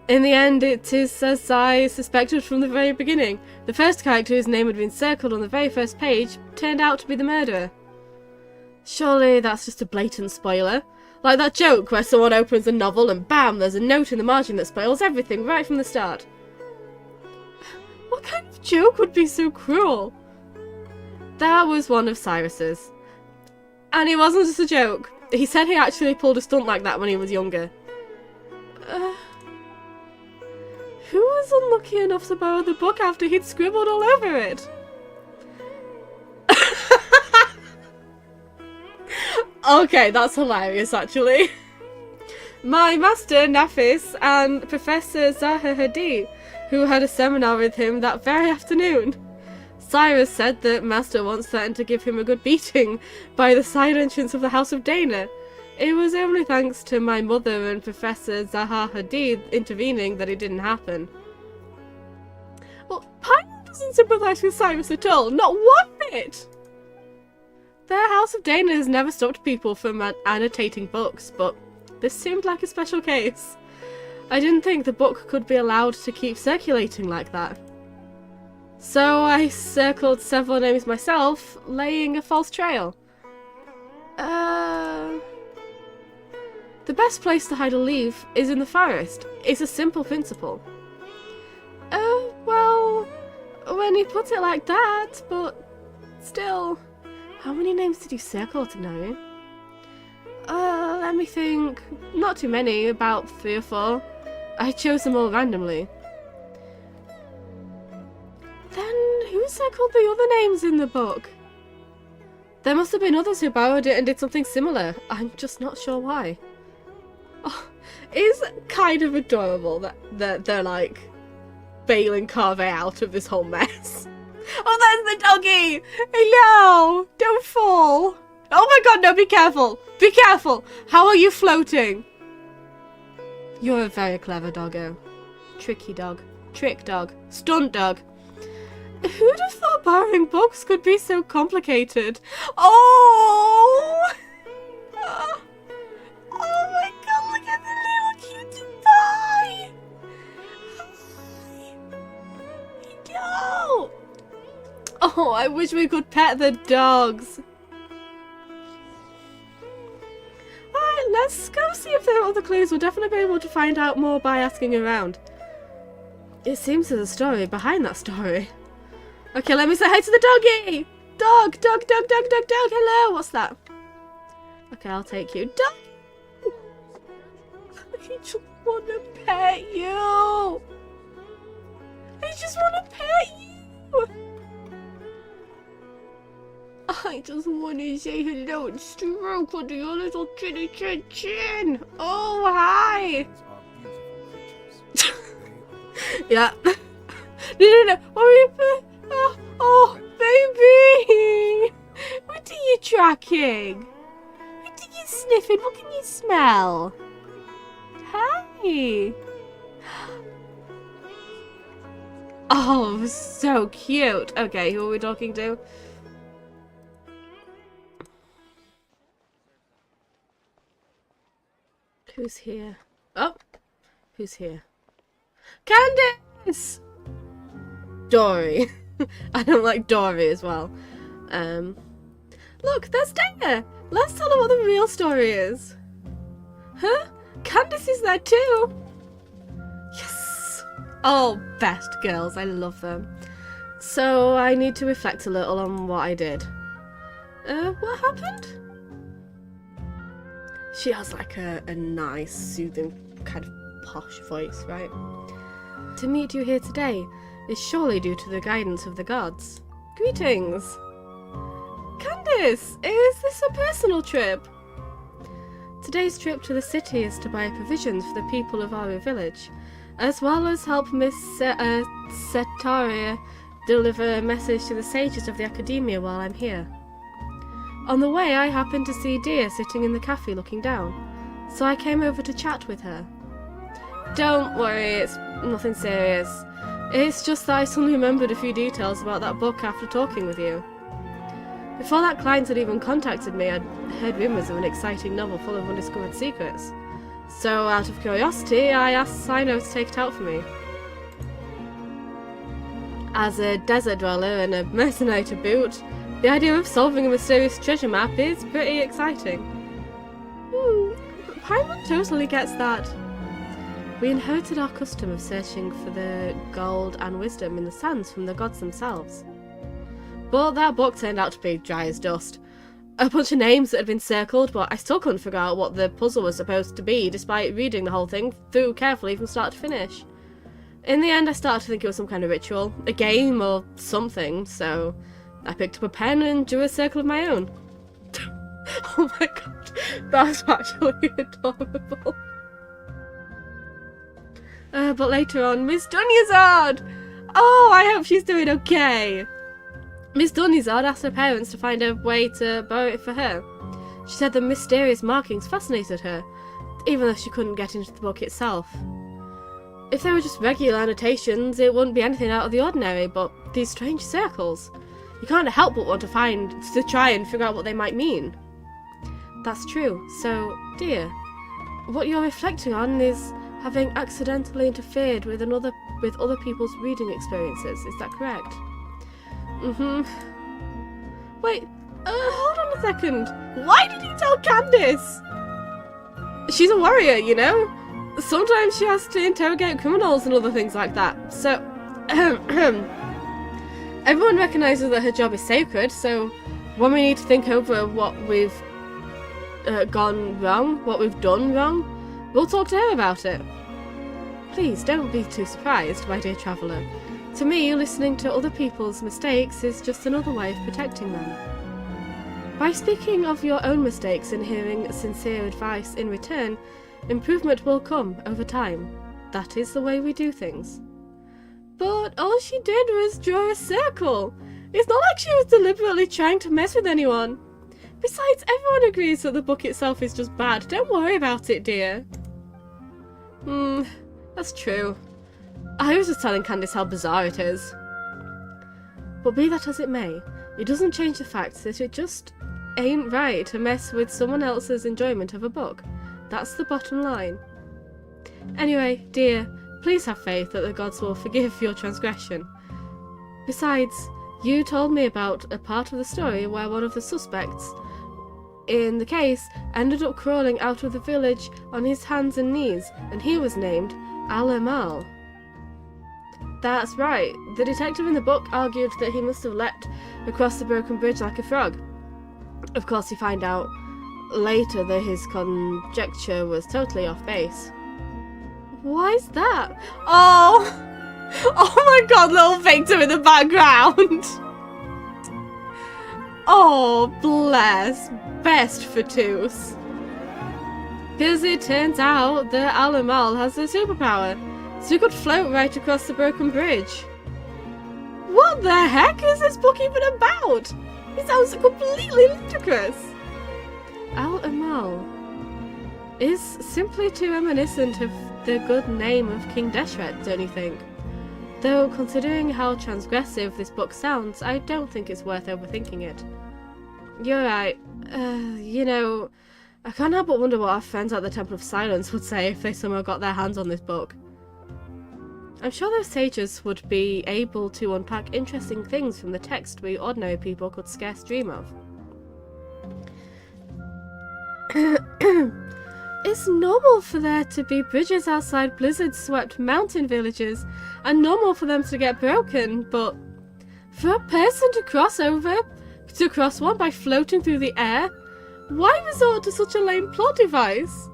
[SPEAKER 1] In the end, it is as I suspected from the very beginning. The first character whose name had been circled on the very first page turned out to be the murderer. Surely that's just a blatant spoiler. Like that joke where someone opens a novel and bam, there's a note in the margin that spoils everything right from the start. What kind of joke would be so cruel? That was one of Cyrus's. And it wasn't just a joke. He said he actually pulled a stunt like that when he was younger. Who was unlucky enough to borrow the book after he'd scribbled all over it? Okay, that's hilarious actually. My master, Nafis, and Professor Zaha Hadid, who had a seminar with him that very afternoon. Cyrus said that Master once threatened to give him a good beating by the side entrance of the House of Dana. It was only thanks to my mother and Professor Zaha Hadid intervening that it didn't happen. Well, Paimon doesn't sympathise with Cyrus at all, not one bit! The House of Dana has never stopped people from annotating books, but this seemed like a special case. I didn't think the book could be allowed to keep circulating like that. So I circled several names myself, laying a false trail. The best place to hide a leaf is in the forest. It's a simple principle. Well, when you put it like that, but still. How many names did you circle to know? Let me think. Not too many, about 3 or 4. I chose them all randomly. Then who circled the other names in the book? There must have been others who borrowed it and did something similar. I'm just not sure why. Oh, it's kind of adorable that they're like bailing Carve out of this whole mess. Oh, there's the doggy! Hello! Don't fall! Oh my god, no, be careful! Be careful! How are you floating? You're a very clever doggo. Tricky dog. Trick dog. Stunt dog. Who'd have thought borrowing books could be so complicated? Oh! Oh my god, look at the little cutie pie! No! Oh, I wish we could pet the dogs. Alright, let's go see if there are other clues. We'll definitely be able to find out more by asking around. It seems there's a story behind that story. Okay, let me say hi to the doggy! Dog, dog, dog, dog, dog, dog, hello! What's that? Okay, I'll take you. Dog! I just want to pet you! I just want to pet you! I just want to say hello and stroke under your little chinny chin chin! Oh, hi! Yeah. No. What were you... Oh, baby! What are you tracking? What are you sniffing? What can you smell? Hi! Oh, so cute. Okay, who are we talking to? Who's here? Oh, who's here? Candice! Dory. I don't like Dory as well. Look, there's Dana! Let's tell her what the real story is. Huh? Candice is there too! Yes! Oh, best girls, I love them. So, I need to reflect a little on what I did. What happened? She has like a nice, soothing, kind of posh voice, right? To meet you here today is surely due to the guidance of the gods. Greetings! Candice, is this a personal trip? Today's trip to the city is to buy provisions for the people of our village, as well as help Miss Setaria deliver a message to the sages of the academia while I'm here. On the way, I happened to see Dear sitting in the cafe looking down, so I came over to chat with her. Don't worry, it's nothing serious. It's just that I suddenly remembered a few details about that book after talking with you. Before that client had even contacted me, I'd heard rumours of an exciting novel full of undiscovered secrets. So, out of curiosity, I asked Sino to take it out for me. As a desert dweller and a mercenary to boot, the idea of solving a mysterious treasure map is pretty exciting. Paimon totally gets that. We inherited our custom of searching for the gold and wisdom in the sands from the gods themselves. But that book turned out to be dry as dust. A bunch of names that had been circled, but I still couldn't figure out what the puzzle was supposed to be, despite reading the whole thing through carefully from start to finish. In the end, I started to think it was some kind of ritual, a game or something, so I picked up a pen and drew a circle of my own. Oh my god, that's actually adorable. But later on, Miss Dunyazard! Oh, I hope she's doing okay. Miss Dunyazard asked her parents to find a way to borrow it for her. She said the mysterious markings fascinated her, even though she couldn't get into the book itself. If they were just regular annotations, it wouldn't be anything out of the ordinary, but these strange circles. You can't help but want to try and figure out what they might mean. That's true. So, dear, what you're reflecting on is having accidentally interfered with other people's reading experiences. Is that correct? Wait, hold on a second. Why did you tell Candice? She's a warrior, you know? Sometimes she has to interrogate criminals and other things like that. So, everyone recognises that her job is sacred, so when we need to think over what we've gone wrong, what we've done wrong, we'll talk to her about it. Please don't be too surprised, my dear traveller. To me, listening to other people's mistakes is just another way of protecting them. By speaking of your own mistakes and hearing sincere advice in return, improvement will come over time. That is the way we do things. But all she did was draw a circle. It's not like she was deliberately trying to mess with anyone. Besides, everyone agrees that the book itself is just bad. Don't worry about it, dear. That's true. I was just telling Candice how bizarre it is. But be that as it may, it doesn't change the fact that it just ain't right to mess with someone else's enjoyment of a book. That's the bottom line. Anyway, dear, please have faith that the gods will forgive your transgression. Besides, you told me about a part of the story where one of the suspects in the case ended up crawling out of the village on his hands and knees, and he was named Al-Amal. That's right. The detective in the book argued that he must have leapt across the broken bridge like a frog. Of course, you find out later that his conjecture was totally off base. Why is that? Oh my god, little Victor in the background! Oh, bless. Best for Toos. Because it turns out that Al-Amal has a superpower, so he could float right across the broken bridge. What the heck is this book even about? It sounds completely ludicrous. Al-Amal is simply too reminiscent of the good name of King Deshret, don't you think? Though, considering how transgressive this book sounds, I don't think it's worth overthinking it. You're right. You know, I can't help but wonder what our friends at the Temple of Silence would say if they somehow got their hands on this book. I'm sure those sages would be able to unpack interesting things from the text we ordinary people could scarce dream of. It's normal for there to be bridges outside blizzard-swept mountain villages, and normal for them to get broken, but for a person to cross one by floating through the air? Why resort to such a lame plot device?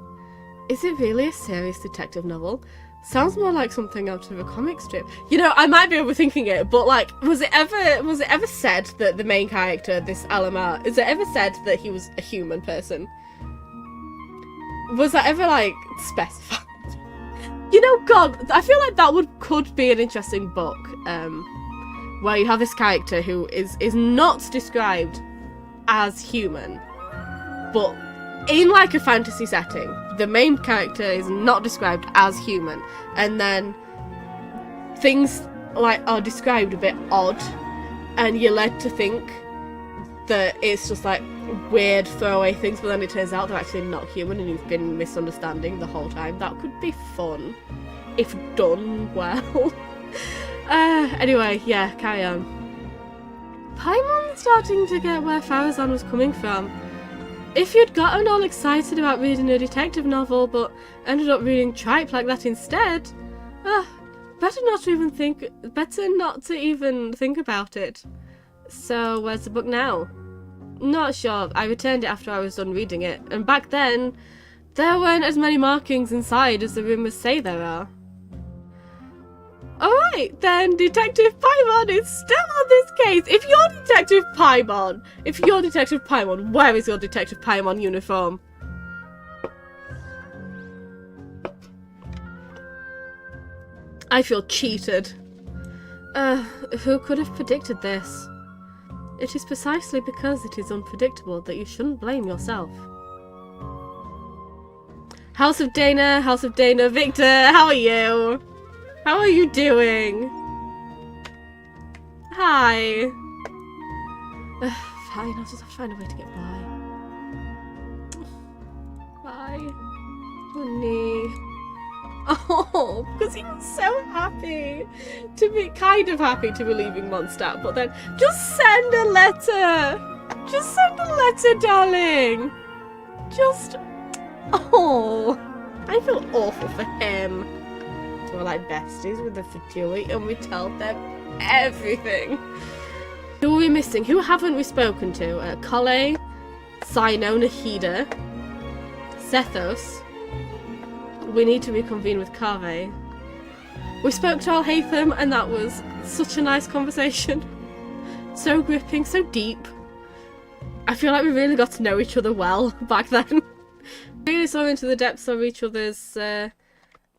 [SPEAKER 1] Is it really a serious detective novel? Sounds more like something out of a comic strip. You know, I might be overthinking it, but like, was it ever said that the main character, this Alamar, is it ever said that he was a human person? Was that ever, like, specified? You know, God, I feel like that could be an interesting book, where you have this character who is not described as human, but in, like, a fantasy setting, the main character is not described as human, and then things, like, are described a bit odd, and you're led to think that it's just, like, weird throwaway things, but then it turns out they're actually not human and you've been misunderstanding the whole time. That could be fun if done well. Anyway, yeah, carry on. Paimon's starting to get where Farazan was coming from. If you'd gotten all excited about reading a detective novel but ended up reading tripe like that instead, better not to even think about it. So where's the book now? Not sure. I returned it after I was done reading it, and back then, there weren't as many markings inside as the rumours say there are. Alright, then Detective Paimon is still on this case. If you're Detective Paimon, where is your Detective Paimon uniform? I feel cheated. Who could have predicted this? It is precisely because it is unpredictable that you shouldn't blame yourself. House of Dana, Victor, how are you? How are you doing? Hi. Fine, I'll just have to find a way to get by. Bye. Honey. Oh, because he was so happy to be, kind of happy to be leaving Mondstadt, but then just send a letter. Just send a letter, darling. Just, oh, I feel awful for him. We're like besties with the Fatui, and we tell them everything. Who are we missing? Who haven't we spoken to? Kale, Sino, Nahida, Sethos. We need to reconvene with Kave. We spoke to Alhaitham, and that was such a nice conversation. So gripping, so deep. I feel like we really got to know each other well back then. We really saw into the depths of each other's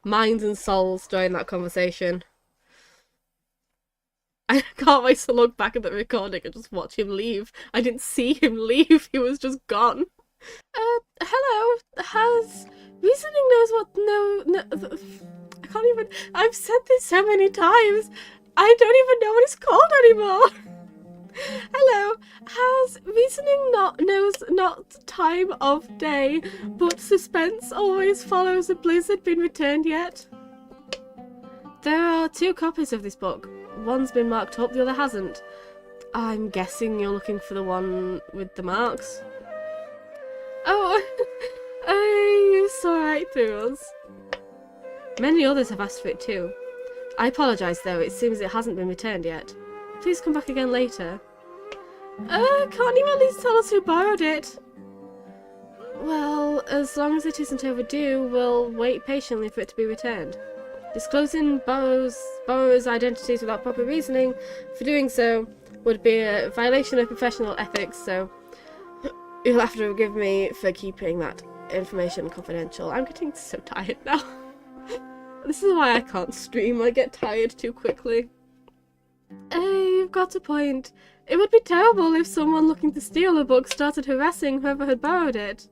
[SPEAKER 1] minds and souls during that conversation. I can't wait to look back at the recording and just watch him leave. I didn't see him leave, he was just gone. Hello, has reasoning knows what I can't even, I've said this so many times, I don't even know what it's called anymore. Hello, has reasoning knows not time of day, but suspense always follows a blizzard been returned yet? There are 2 copies of this book. One's been marked up, the other hasn't. I'm guessing you're looking for the one with the marks. Oh, you saw right through us. Many others have asked for it too. I apologise though, it seems it hasn't been returned yet. Please come back again later. Can't you at least tell us who borrowed it? Well, as long as it isn't overdue, we'll wait patiently for it to be returned. Disclosing borrowers' identities without proper reasoning for doing so would be a violation of professional ethics, so you'll have to forgive me for keeping that information confidential. I'm getting so tired now. This is why I can't stream, I get tired too quickly. You've got a point. It would be terrible if someone looking to steal a book started harassing whoever had borrowed it.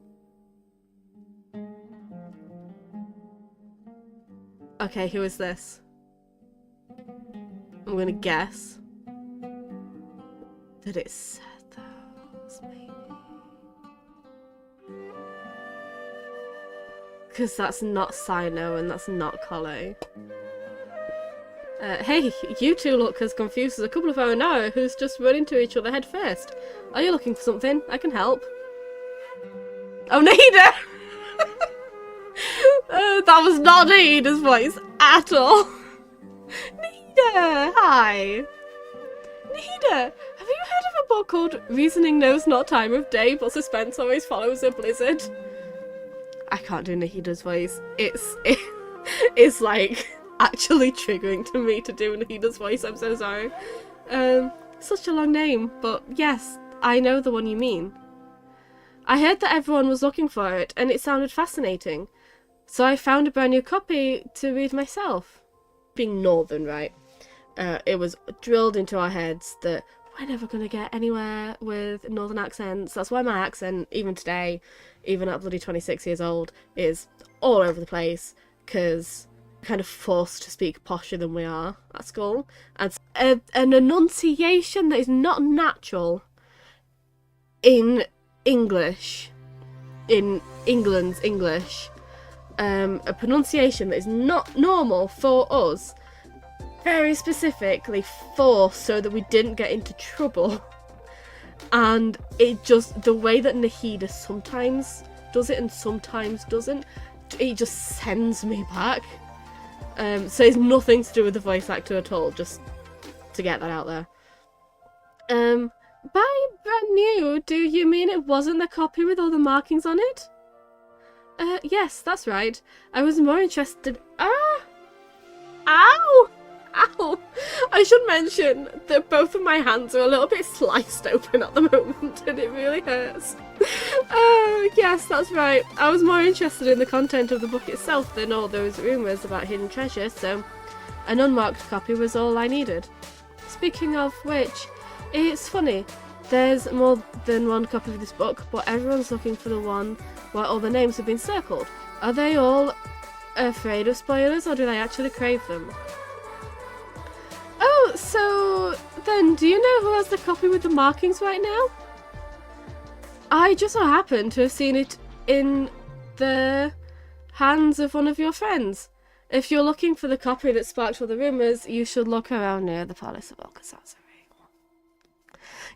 [SPEAKER 1] Okay, who is this? I'm gonna guess that it's Sethos, maybe. Because that's not Sino and that's not Kale. Hey, you two look as confused as a couple of Oenara who's just run into each other head first. Are you looking for something? I can help. Oh, Nahida! That was not Nahida's voice at all. Nahida, hi. Nahida, have you heard of a book called Reasoning Knows Not Time of Day, but Suspense Always Follows a Blizzard? I can't do Nahida's voice. It's like actually triggering to me to do Nahida's voice. I'm so sorry. Such a long name, but yes, I know the one you mean. I heard that everyone was looking for it, and it sounded fascinating. So I found a brand new copy to read myself. Being northern, right? It was drilled into our heads that we're never going to get anywhere with northern accents. That's why my accent, even today, even at bloody 26 years old, is all over the place, because we're kind of forced to speak posher than we are at school. And an enunciation that is not natural in English, in England's English, a pronunciation that is not normal for us, very specifically forced so that we didn't get into trouble. And it just, the way that Nahida sometimes does it and sometimes doesn't, it just sends me back. So it's nothing to do with the voice actor at all, just to get that out there. By brand new, do you mean it wasn't the copy with all the markings on it? Yes, that's right. I was more interested... Ah! Ow! Ow! I should mention that both of my hands are a little bit sliced open at the moment, and it really hurts. Yes, that's right. I was more interested in the content of the book itself than all those rumours about hidden treasure, so an unmarked copy was all I needed. Speaking of which, it's funny. There's more than one copy of this book, but everyone's looking for the one where all the names have been circled. Are they all afraid of spoilers, or do they actually crave them? Oh, so then do you know who has the copy with the markings right now? I just so happen to have seen it in the hands of one of your friends. If you're looking for the copy that sparked all the rumours, you should look around near the Palace of Alcazar.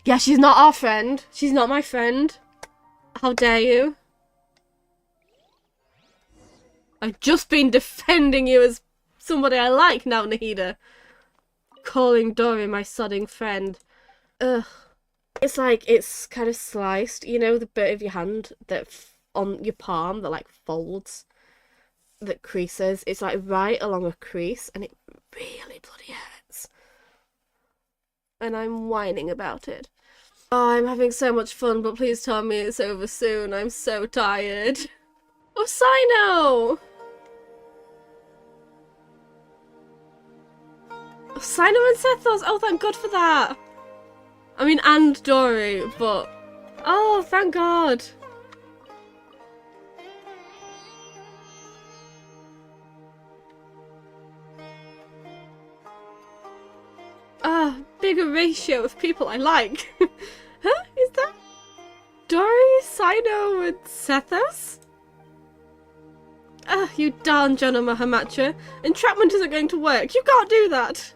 [SPEAKER 1] Yeah, she's not our friend. She's not my friend. How dare you? I've just been defending you as somebody I like now, Nahida. Calling Dory my sodding friend. Ugh. It's like, it's kind of sliced. You know, the bit of your hand that on your palm that like folds, that creases. It's like right along a crease, and it really bloody hurts. And I'm whining about it. Oh, I'm having so much fun, but please tell me it's over soon. I'm so tired. Oh, Sino! Oh, Sino and Sethos! Oh, thank God for that! I mean, and Dory, but... Oh, thank God! Ah, bigger ratio of people I like. Huh? Is that Dory, Sino, and Sethos? Ah, you darn Jonah Hamatra. Entrapment isn't going to work. You can't do that.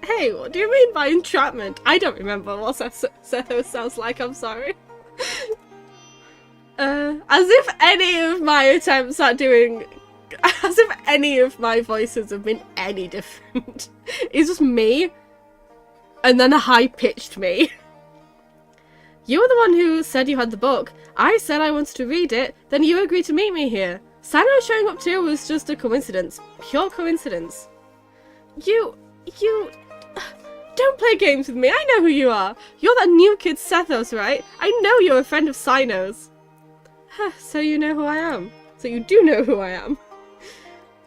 [SPEAKER 1] Hey, what do you mean by entrapment? I don't remember what Sethos sounds like, I'm sorry. As if any of my attempts at doing... As if any of my voices have been any different. It's just me, and then a high-pitched me. You were the one who said you had the book. I said I wanted to read it, then you agreed to meet me here. Sino showing up too was just a coincidence. Pure coincidence. You... Don't play games with me, I know who you are. You're that new kid Sethos, right? I know you're a friend of Sino's. So you know who I am. So you do know who I am.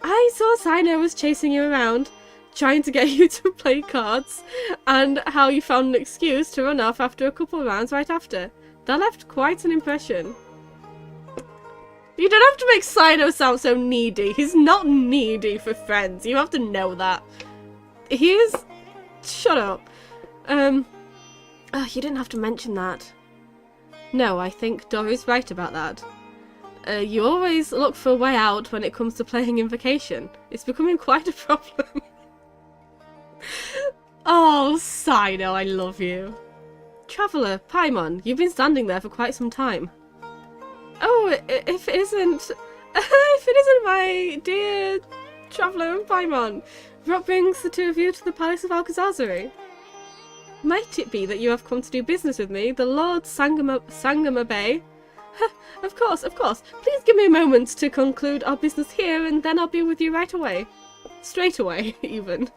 [SPEAKER 1] I saw Sino was chasing you around, trying to get you to play cards, and how you found an excuse to run off after a couple of rounds right after. That left quite an impression. You don't have to make Sino sound so needy. He's not needy for friends. You have to know that. He is... Shut up. Oh, you didn't have to mention that. No, I think Dory's right about that. You always look for a way out when it comes to playing Invocation. It's becoming quite a problem. Oh, Sino, I love you. Traveller, Paimon, you've been standing there for quite some time. Oh, if it isn't... if it isn't my dear Traveller and Paimon, what brings the two of you to the Palace of Alcazar? Might it be that you have come to do business with me, the Lord Sangama Bay? Of course, of course. Please give me a moment to conclude our business here, and then I'll be with you right away. Straight away, even.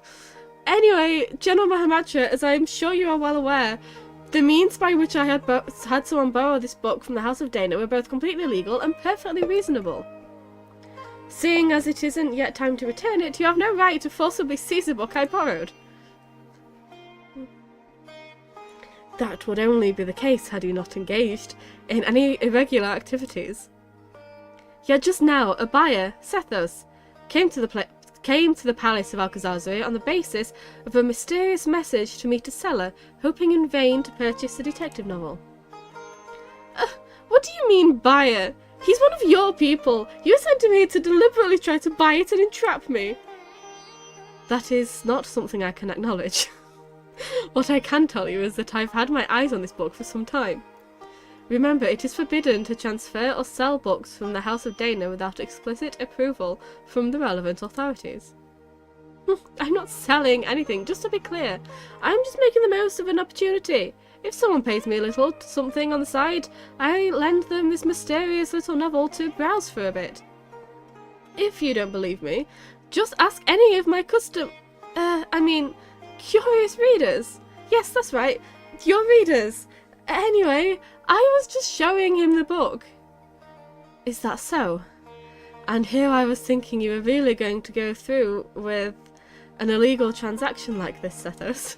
[SPEAKER 1] Anyway, General Mahamatra, as I am sure you are well aware, The means by which I had someone borrow this book from the House of Dana were both completely legal and perfectly reasonable. Seeing as it isn't yet time to return it, you have no right to forcibly seize a book I borrowed. That would only be the case had you not engaged in any irregular activities. Yet just now, a buyer, Sethos, came to the palace of Alcazazre on the basis of a mysterious message to meet a seller, hoping in vain to purchase a detective novel. What do you mean, buyer? He's one of your people. You sent him here to deliberately try to buy it and entrap me. That is not something I can acknowledge. What I can tell you is that I've had my eyes on this book for some time. Remember, it is forbidden to transfer or sell books from the House of Dana without explicit approval from the relevant authorities. I'm not selling anything, just to be clear. I'm just making the most of an opportunity. If someone pays me a little something on the side, I lend them this mysterious little novel to browse for a bit. If you don't believe me, just ask any of my curious readers. Yes, that's right, your readers. Anyway, I was just showing him the book. Is that so? And here I was thinking you were really going to go through with an illegal transaction like this, Sethos.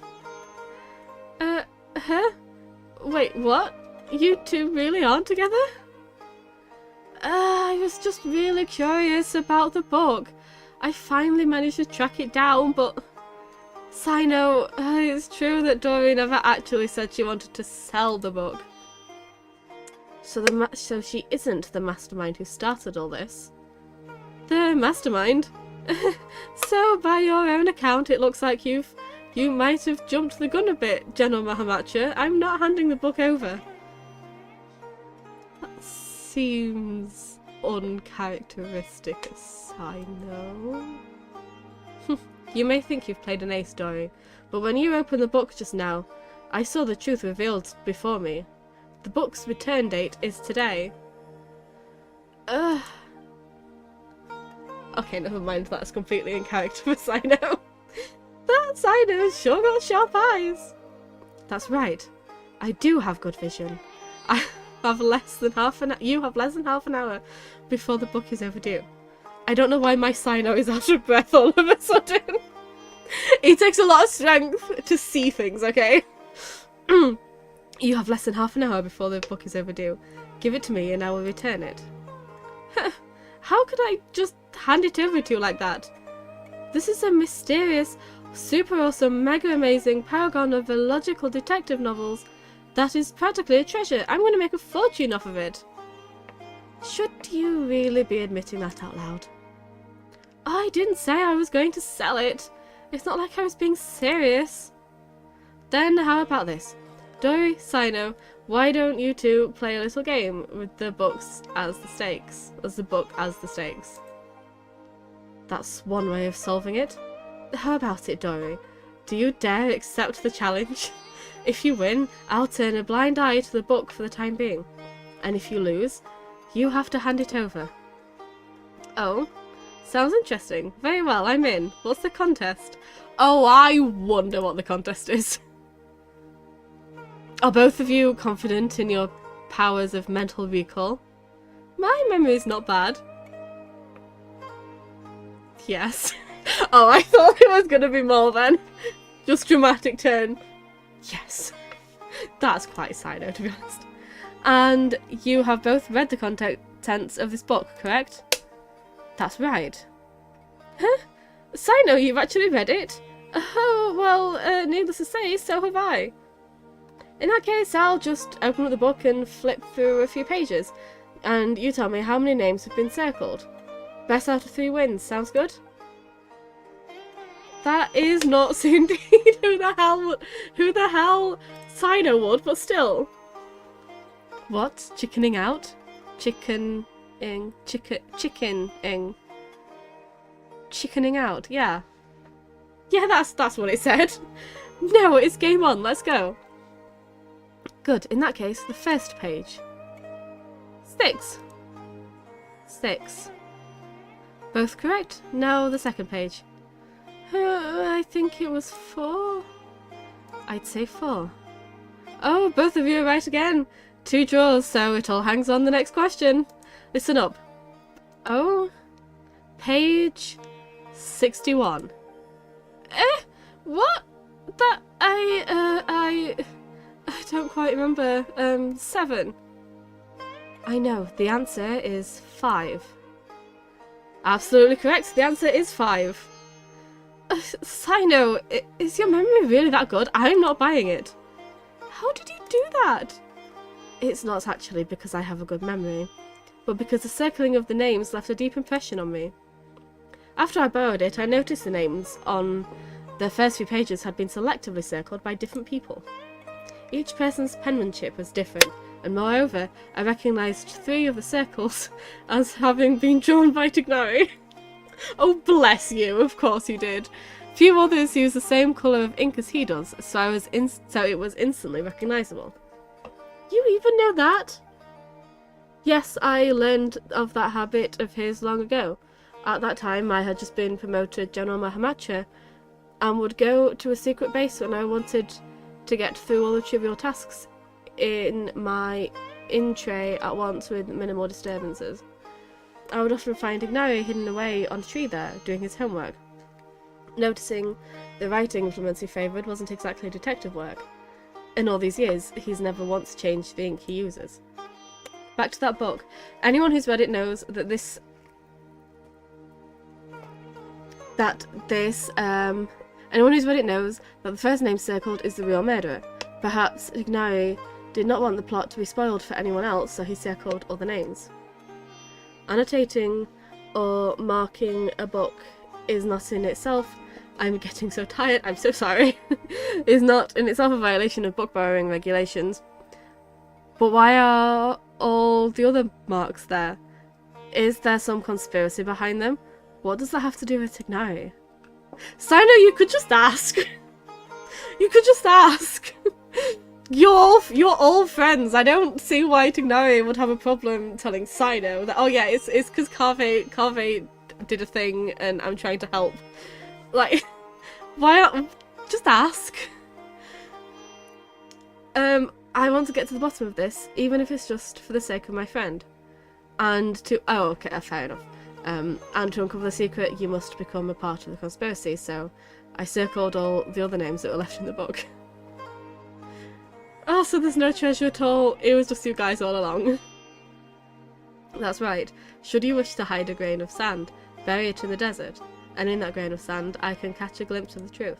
[SPEAKER 1] Wait, what? You two really aren't together? I was just really curious about the book. I finally managed to track it down, but... Sino, it's true that Dory never actually said she wanted to sell the book. So she isn't the mastermind who started all this. The mastermind? So by your own account, it looks like you might have jumped the gun a bit, General Mahamacha. I'm not handing the book over. That seems uncharacteristic, Sino. You may think you've played an ace, Dory, but when you opened the book just now, I saw the truth revealed before me. The book's return date is today. Okay, never mind, that's completely in character for Sino. That Sino's sure got sharp eyes. That's right. I do have good vision. I have less than half an hour before the book is overdue. I don't know why my Sino is out of breath all of a sudden. It takes a lot of strength to see things, okay? You have less than half an hour before the book is overdue. Give it to me and I will return it. How could I just hand it over to you like that? This is a mysterious, super awesome, mega amazing paragon of illogical detective novels that is practically a treasure. I'm going to make a fortune off of it. Should you really be admitting that out loud? I didn't say I was going to sell it. It's not like I was being serious. Then how about this? Dory, Sino, why don't you two play a little game with the books as the stakes? As the book as the stakes. That's one way of solving it. How about it, Dory? Do you dare accept the challenge? If you win, I'll turn a blind eye to the book for the time being. And if you lose, you have to hand it over. Oh, sounds interesting. Very well, I'm in. What's the contest? Oh, I wonder what the contest is. Are both of you confident in your powers of mental recall? My memory's not bad. Yes. Oh, I thought it was going to be more then. Just dramatic turn. Yes. That's quite Sino, to be honest. And you have both read the contents of this book, correct? That's right. Huh? Sino, you've actually read it? Oh, well, needless to say, so have I. In that case, I'll just open up the book and flip through a few pages. And you tell me how many names have been circled. Best out of 3 wins, sounds good? That is not indeed who the hell Sino would, but still. What? Chickening out? Chickening out, yeah. Yeah, that's what it said. No, it's game on, let's go. Good, in that case, the first page. 6. Both correct. Now the second page. I think it was 4. I'd say 4. Oh, both of you are right again. 2 draws, so it all hangs on the next question. Listen up. Oh, page 61. What? That, I don't quite remember. 7. I know, the answer is 5. Absolutely correct, the answer is 5. Sino, is your memory really that good? I'm not buying it. How did you do that? It's not actually because I have a good memory, but because the circling of the names left a deep impression on me. After I borrowed it, I noticed the names on the first few pages had been selectively circled by different people. Each person's penmanship was different, and moreover, I recognised 3 of the circles as having been drawn by Tignari. Oh, bless you, of course you did. Few others use the same colour of ink as he does, so it was instantly recognisable. You even know that? Yes, I learned of that habit of his long ago. At that time, I had just been promoted General Mahamacha and would go to a secret base when I wanted to get through all the trivial tasks in my in-tray at once with minimal disturbances. I would often find Ignari hidden away on a tree there, doing his homework. Noticing the writing implements he favoured wasn't exactly detective work. In all these years, he's never once changed the ink he uses. Back to that book. Anyone who's read it knows that anyone who's read it knows that the first name circled is the real murderer. Perhaps Ignari did not want the plot to be spoiled for anyone else, so he circled other names. Annotating or marking a book is not in itself, I'm getting so tired, I'm so sorry, is not in itself a violation of book borrowing regulations. But why are all the other marks there? Is there some conspiracy behind them? What does that have to do with Tignari? Sino, you could just ask. You could just ask. You're all friends. I don't see why Tignari would have a problem telling Sino that, oh yeah, it's because Carve did a thing and I'm trying to help. Like, why not just ask? I want to get to the bottom of this, even if it's just for the sake of my friend. And to fair enough. And to uncover the secret, you must become a part of the conspiracy, so I circled all the other names that were left in the book. Oh, so there's no treasure at all, it was just you guys all along. That's right. Should you wish to hide a grain of sand, bury it in the desert, and in that grain of sand I can catch a glimpse of the truth.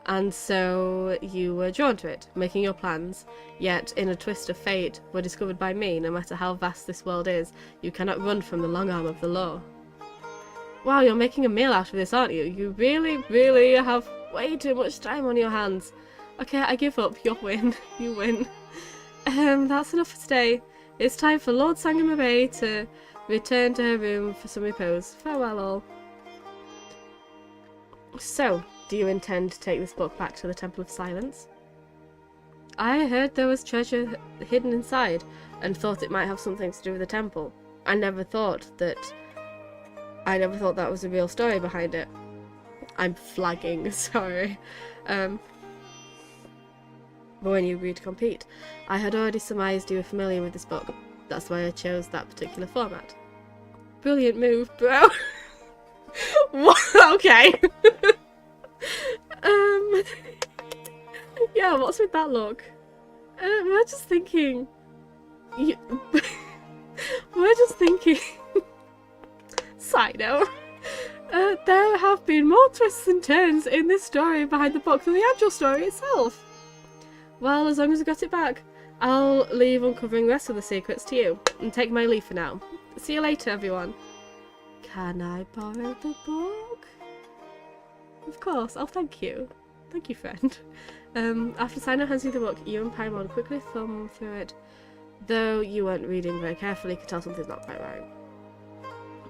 [SPEAKER 1] And so you were drawn to it, making your plans, yet in a twist of fate were discovered by me. No matter how vast this world is, you cannot run from the long arm of the law. Wow, you're making a meal out of this, aren't you? You really, really have way too much time on your hands. Okay, I give up. You win. You win. That's enough for today. It's time for Lord Sangamabe to return to her room for some repose. Farewell all. So, do you intend to take this book back to the Temple of Silence? I heard there was treasure hidden inside, and thought it might have something to do with the temple. I never thought that was a real story behind it. I'm flagging, sorry. But when you agreed to compete, I had already surmised you were familiar with this book. That's why I chose that particular format. Brilliant move, bro. What? Okay. Yeah, what's with that look? We're just thinking... We're just thinking... Side note. There have been more twists and turns in this story behind the book than the actual story itself. Well, as long as I got it back, I'll leave uncovering the rest of the secrets to you, and take my leave for now. See you later, everyone. Can I borrow the book? Of course. Oh, thank you. Thank you, friend. After Sino hands you the book, you and Paimon quickly thumb through it. Though you weren't reading very carefully, you could tell something's not quite right.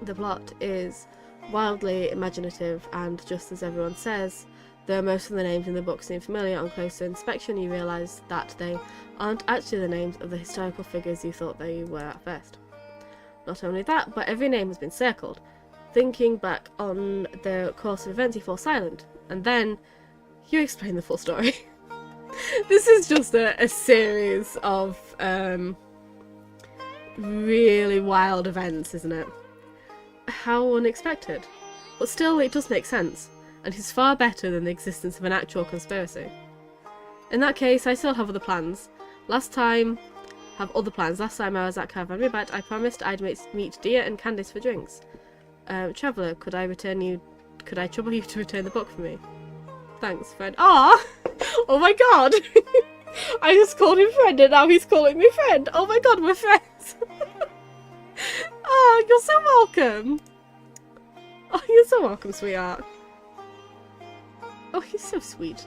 [SPEAKER 1] The plot is wildly imaginative, and just as everyone says, though most of the names in the book seem familiar, on closer inspection you realise that they aren't actually the names of the historical figures you thought they were at first. Not only that, but every name has been circled. Thinking back on the course of events, you fall silent, and then you explain the full story. This is just a series of really wild events, isn't it? How unexpected. But still, it does make sense, and it's far better than the existence of an actual conspiracy. In that case, I still have other plans. Last time I was at Canva, I promised I'd meet Dia and Candice for drinks. Traveller, could I trouble you to return the book for me? Thanks, friend. Ah! Oh my god! I just called him friend and now he's calling me friend! Oh my god, we're friends! Oh, you're so welcome! Oh, you're so welcome, sweetheart. Oh, he's so sweet.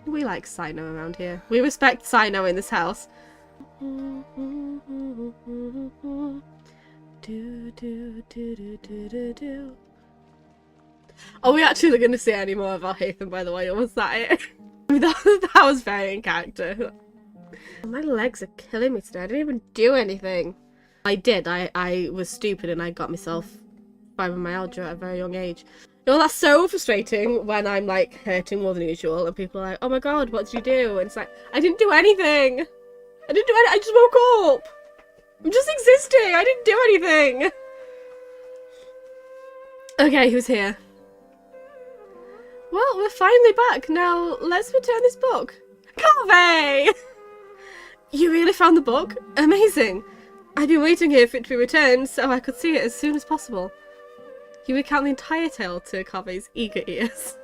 [SPEAKER 1] We like Sino around here. We respect Sino in this house. Are we actually going to see any more of Alhaitham, by the way, or was that it? that was very in character. My legs are killing me today. I didn't even do anything. I did. I was stupid and I got myself fibromyalgia at a very young age. You know, that's so frustrating when I'm like hurting more than usual and people are like, oh my god, what did you do? And it's like, I didn't do anything. I just woke up. I'm just existing. I didn't do anything. Okay, who's here? Well, we're finally back. Now, let's return this book. Carvey! You really found the book? Amazing. I've been waiting here for it to be returned so I could see it as soon as possible. You recount the entire tale to Carvey's eager ears.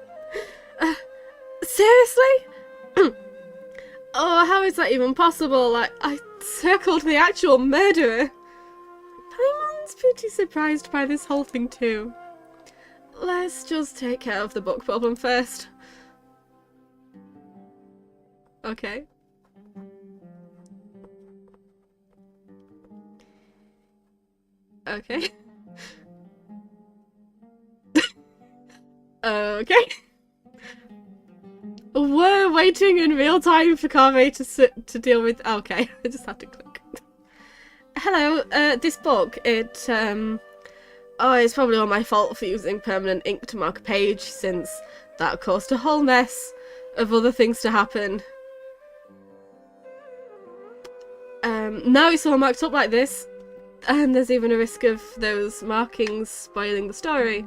[SPEAKER 1] Seriously? Oh, how is that even possible? I circled the actual murderer. Paimon's pretty surprised by this whole thing too. Let's just take care of the book problem first. Okay. Okay. Okay. We're waiting in real time for Carvey to deal with. Okay, I just had to click. Hello, this book, oh, it's probably all my fault for using permanent ink to mark a page, since that caused a whole mess of other things to happen. Now it's all marked up like this, and there's even a risk of those markings spoiling the story.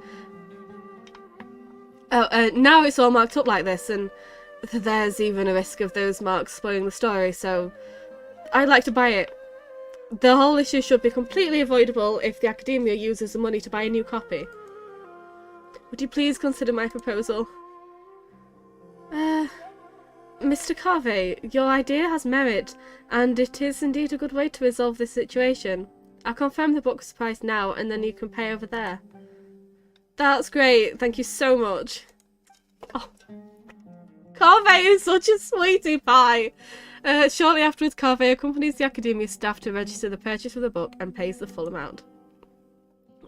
[SPEAKER 1] Oh, now it's all marked up like this, and there's even a risk of those marks spoiling the story, so I'd like to buy it. The whole issue should be completely avoidable if the Academia uses the money to buy a new copy. Would you please consider my proposal? Mr. Carvey, your idea has merit, and it is indeed a good way to resolve this situation. I'll confirm the book's price now, and then you can pay over there. That's great, thank you so much. Oh. Carvey is such a sweetie pie! Shortly afterwards, Carvey accompanies the Academia staff to register the purchase of the book and pays the full amount.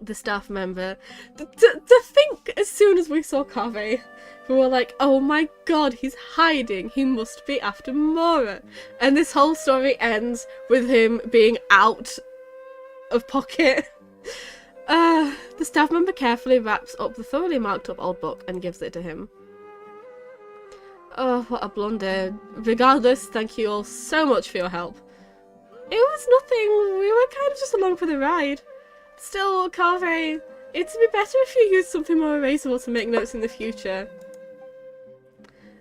[SPEAKER 1] The staff member... To think, as soon as we saw Carvey, we were like, oh my god, he's hiding, he must be after Mora. And this whole story ends with him being out of pocket. The staff member carefully wraps up the thoroughly marked up old book and gives it to him. Oh, what a blunder. Regardless, thank you all so much for your help. It was nothing, we were kind of just along for the ride. Still, Carvey, it'd be better if you used something more erasable to make notes in the future.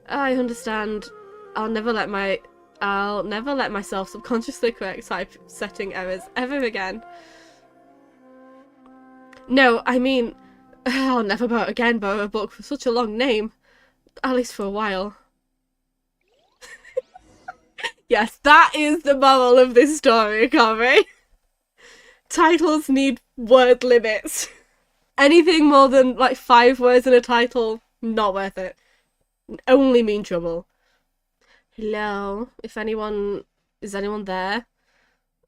[SPEAKER 1] I understand. I'll never let myself subconsciously correct typesetting errors ever again. No, I mean, I'll never borrow a book with such a long name. At least for a while. Yes, that is the moral of this story, Carvey. Titles need word limits. Anything more than like 5 words in a title, not worth it. Only mean trouble. Hello? Is anyone there?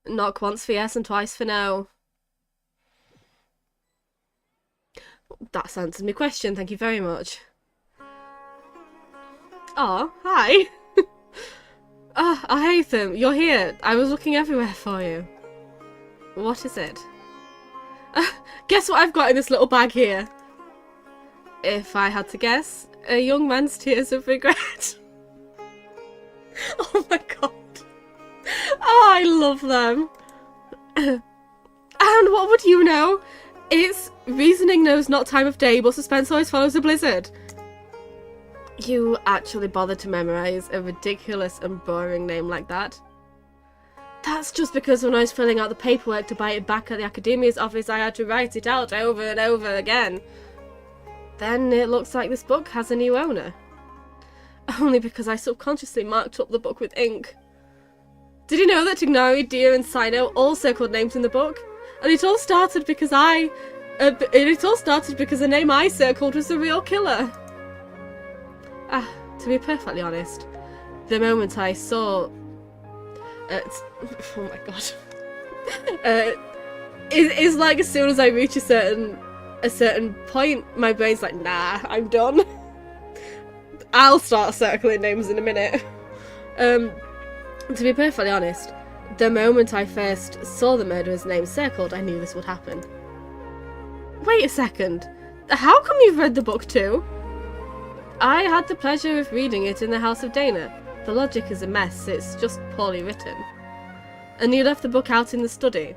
[SPEAKER 1] Knock once for yes and twice for no. That's answered my question, thank you very much. Oh, hi. Alhaitham, you're here. I was looking everywhere for you. What is it? Guess what I've got in this little bag here? If I had to guess, a young man's tears of regret. Oh my god. Oh, I love them. And what would you know? It's reasoning knows not time of day, but suspense always follows a blizzard. You actually bothered to memorize a ridiculous and boring name like that? That's just because when I was filling out the paperwork to buy it back at the Academia's office, I had to write it out over and over again. Then it looks like this book has a new owner. Only because I subconsciously marked up the book with ink. Did you know that Tignari, Deer and Sino all circled names in the book? And it all started because the name I circled was the real killer. To be perfectly honest, the moment I saw... oh my god. It's like as soon as I reach a certain point, my brain's like, nah, I'm done. I'll start circling names in a minute. To be perfectly honest, the moment I first saw the murderer's name circled, I knew this would happen. Wait a second. How come you've read the book too? I had the pleasure of reading it in the House of Dana. The logic is a mess, it's just poorly written. And you left the book out in the study.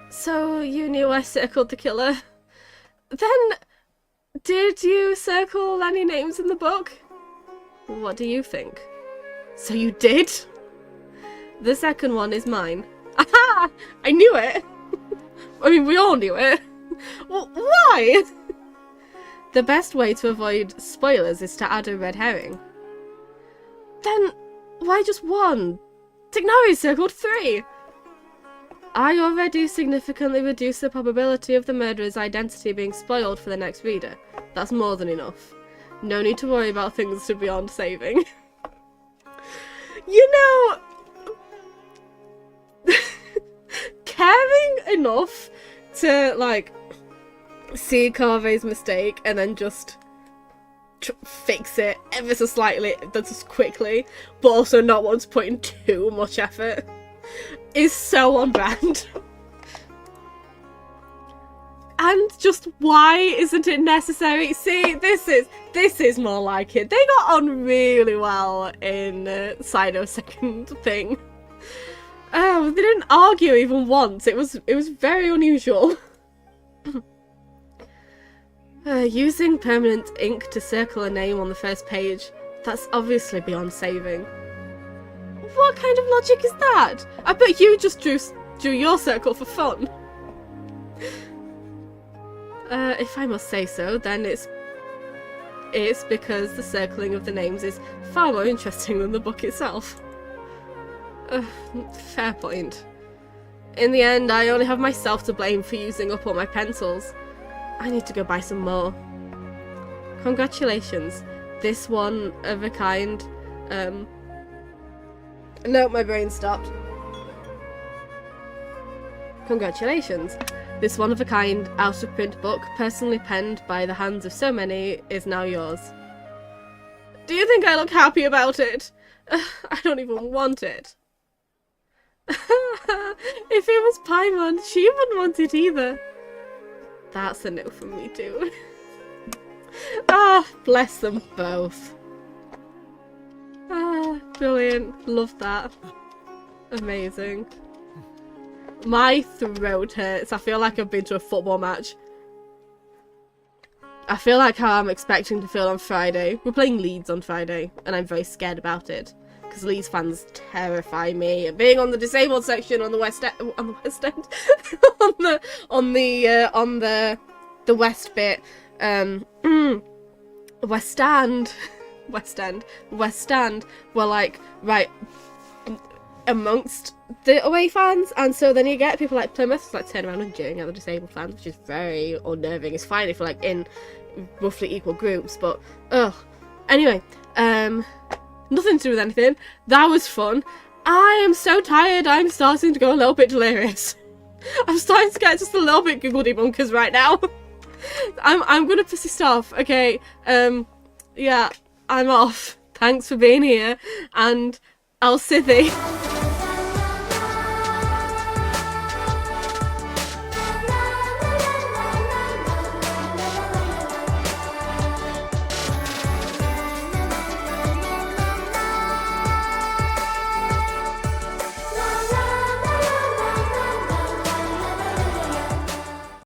[SPEAKER 1] So you knew I circled the killer. Then, did you circle any names in the book? What do you think? So you did? The second one is mine. Aha! I knew it! I mean, we all knew it. Well, why? The best way to avoid spoilers is to add a red herring. Then, why just one? Tignari circled 3! I already significantly reduced the probability of the murderer's identity being spoiled for the next reader. That's more than enough. No need to worry about things to beyond saving. You know... caring enough to, like, see Carve's mistake and then just fix it ever so slightly, just quickly, but also not want to put in too much effort, is so on brand. And just why isn't it necessary? See, this is more like it. They got on really well in Sido's second thing. They didn't argue even once. It was very unusual. Using permanent ink to circle a name on the first page, that's obviously beyond saving. What kind of logic is that? I bet you just drew your circle for fun. If I must say so, then it's because the circling of the names is far more interesting than the book itself. Fair point. In the end, I only have myself to blame for using up all my pencils. I need to go buy some more. Congratulations. This one of a kind, no, my brain stopped. Congratulations. This one of a kind, out of print book, personally penned by the hands of so many, is now yours. Do you think I look happy about it? I don't even want it. If it was Paimon, she wouldn't want it either. That's a no from me too. Ah, bless them both. Ah, brilliant. Love that. Amazing. My throat hurts. I feel like I've been to a football match. I feel like how I'm expecting to feel on Friday. We're playing Leeds on Friday, and I'm very scared about it. Because Leeds fans terrify me. And being on the disabled section on the West End, on the West bit, West Stand were like right amongst the away fans, and so then you get people like Plymouth like turn around and jeering at the disabled fans, which is very unnerving. It's fine if you're like in roughly equal groups, but anyway, nothing to do with anything. That was fun. I am so tired. I'm starting to go a little bit delirious. I'm starting to get just a little bit giggledy bunkers right now. I'm gonna persist off. Okay. Yeah, I'm off. Thanks for being here, and I'll see thee.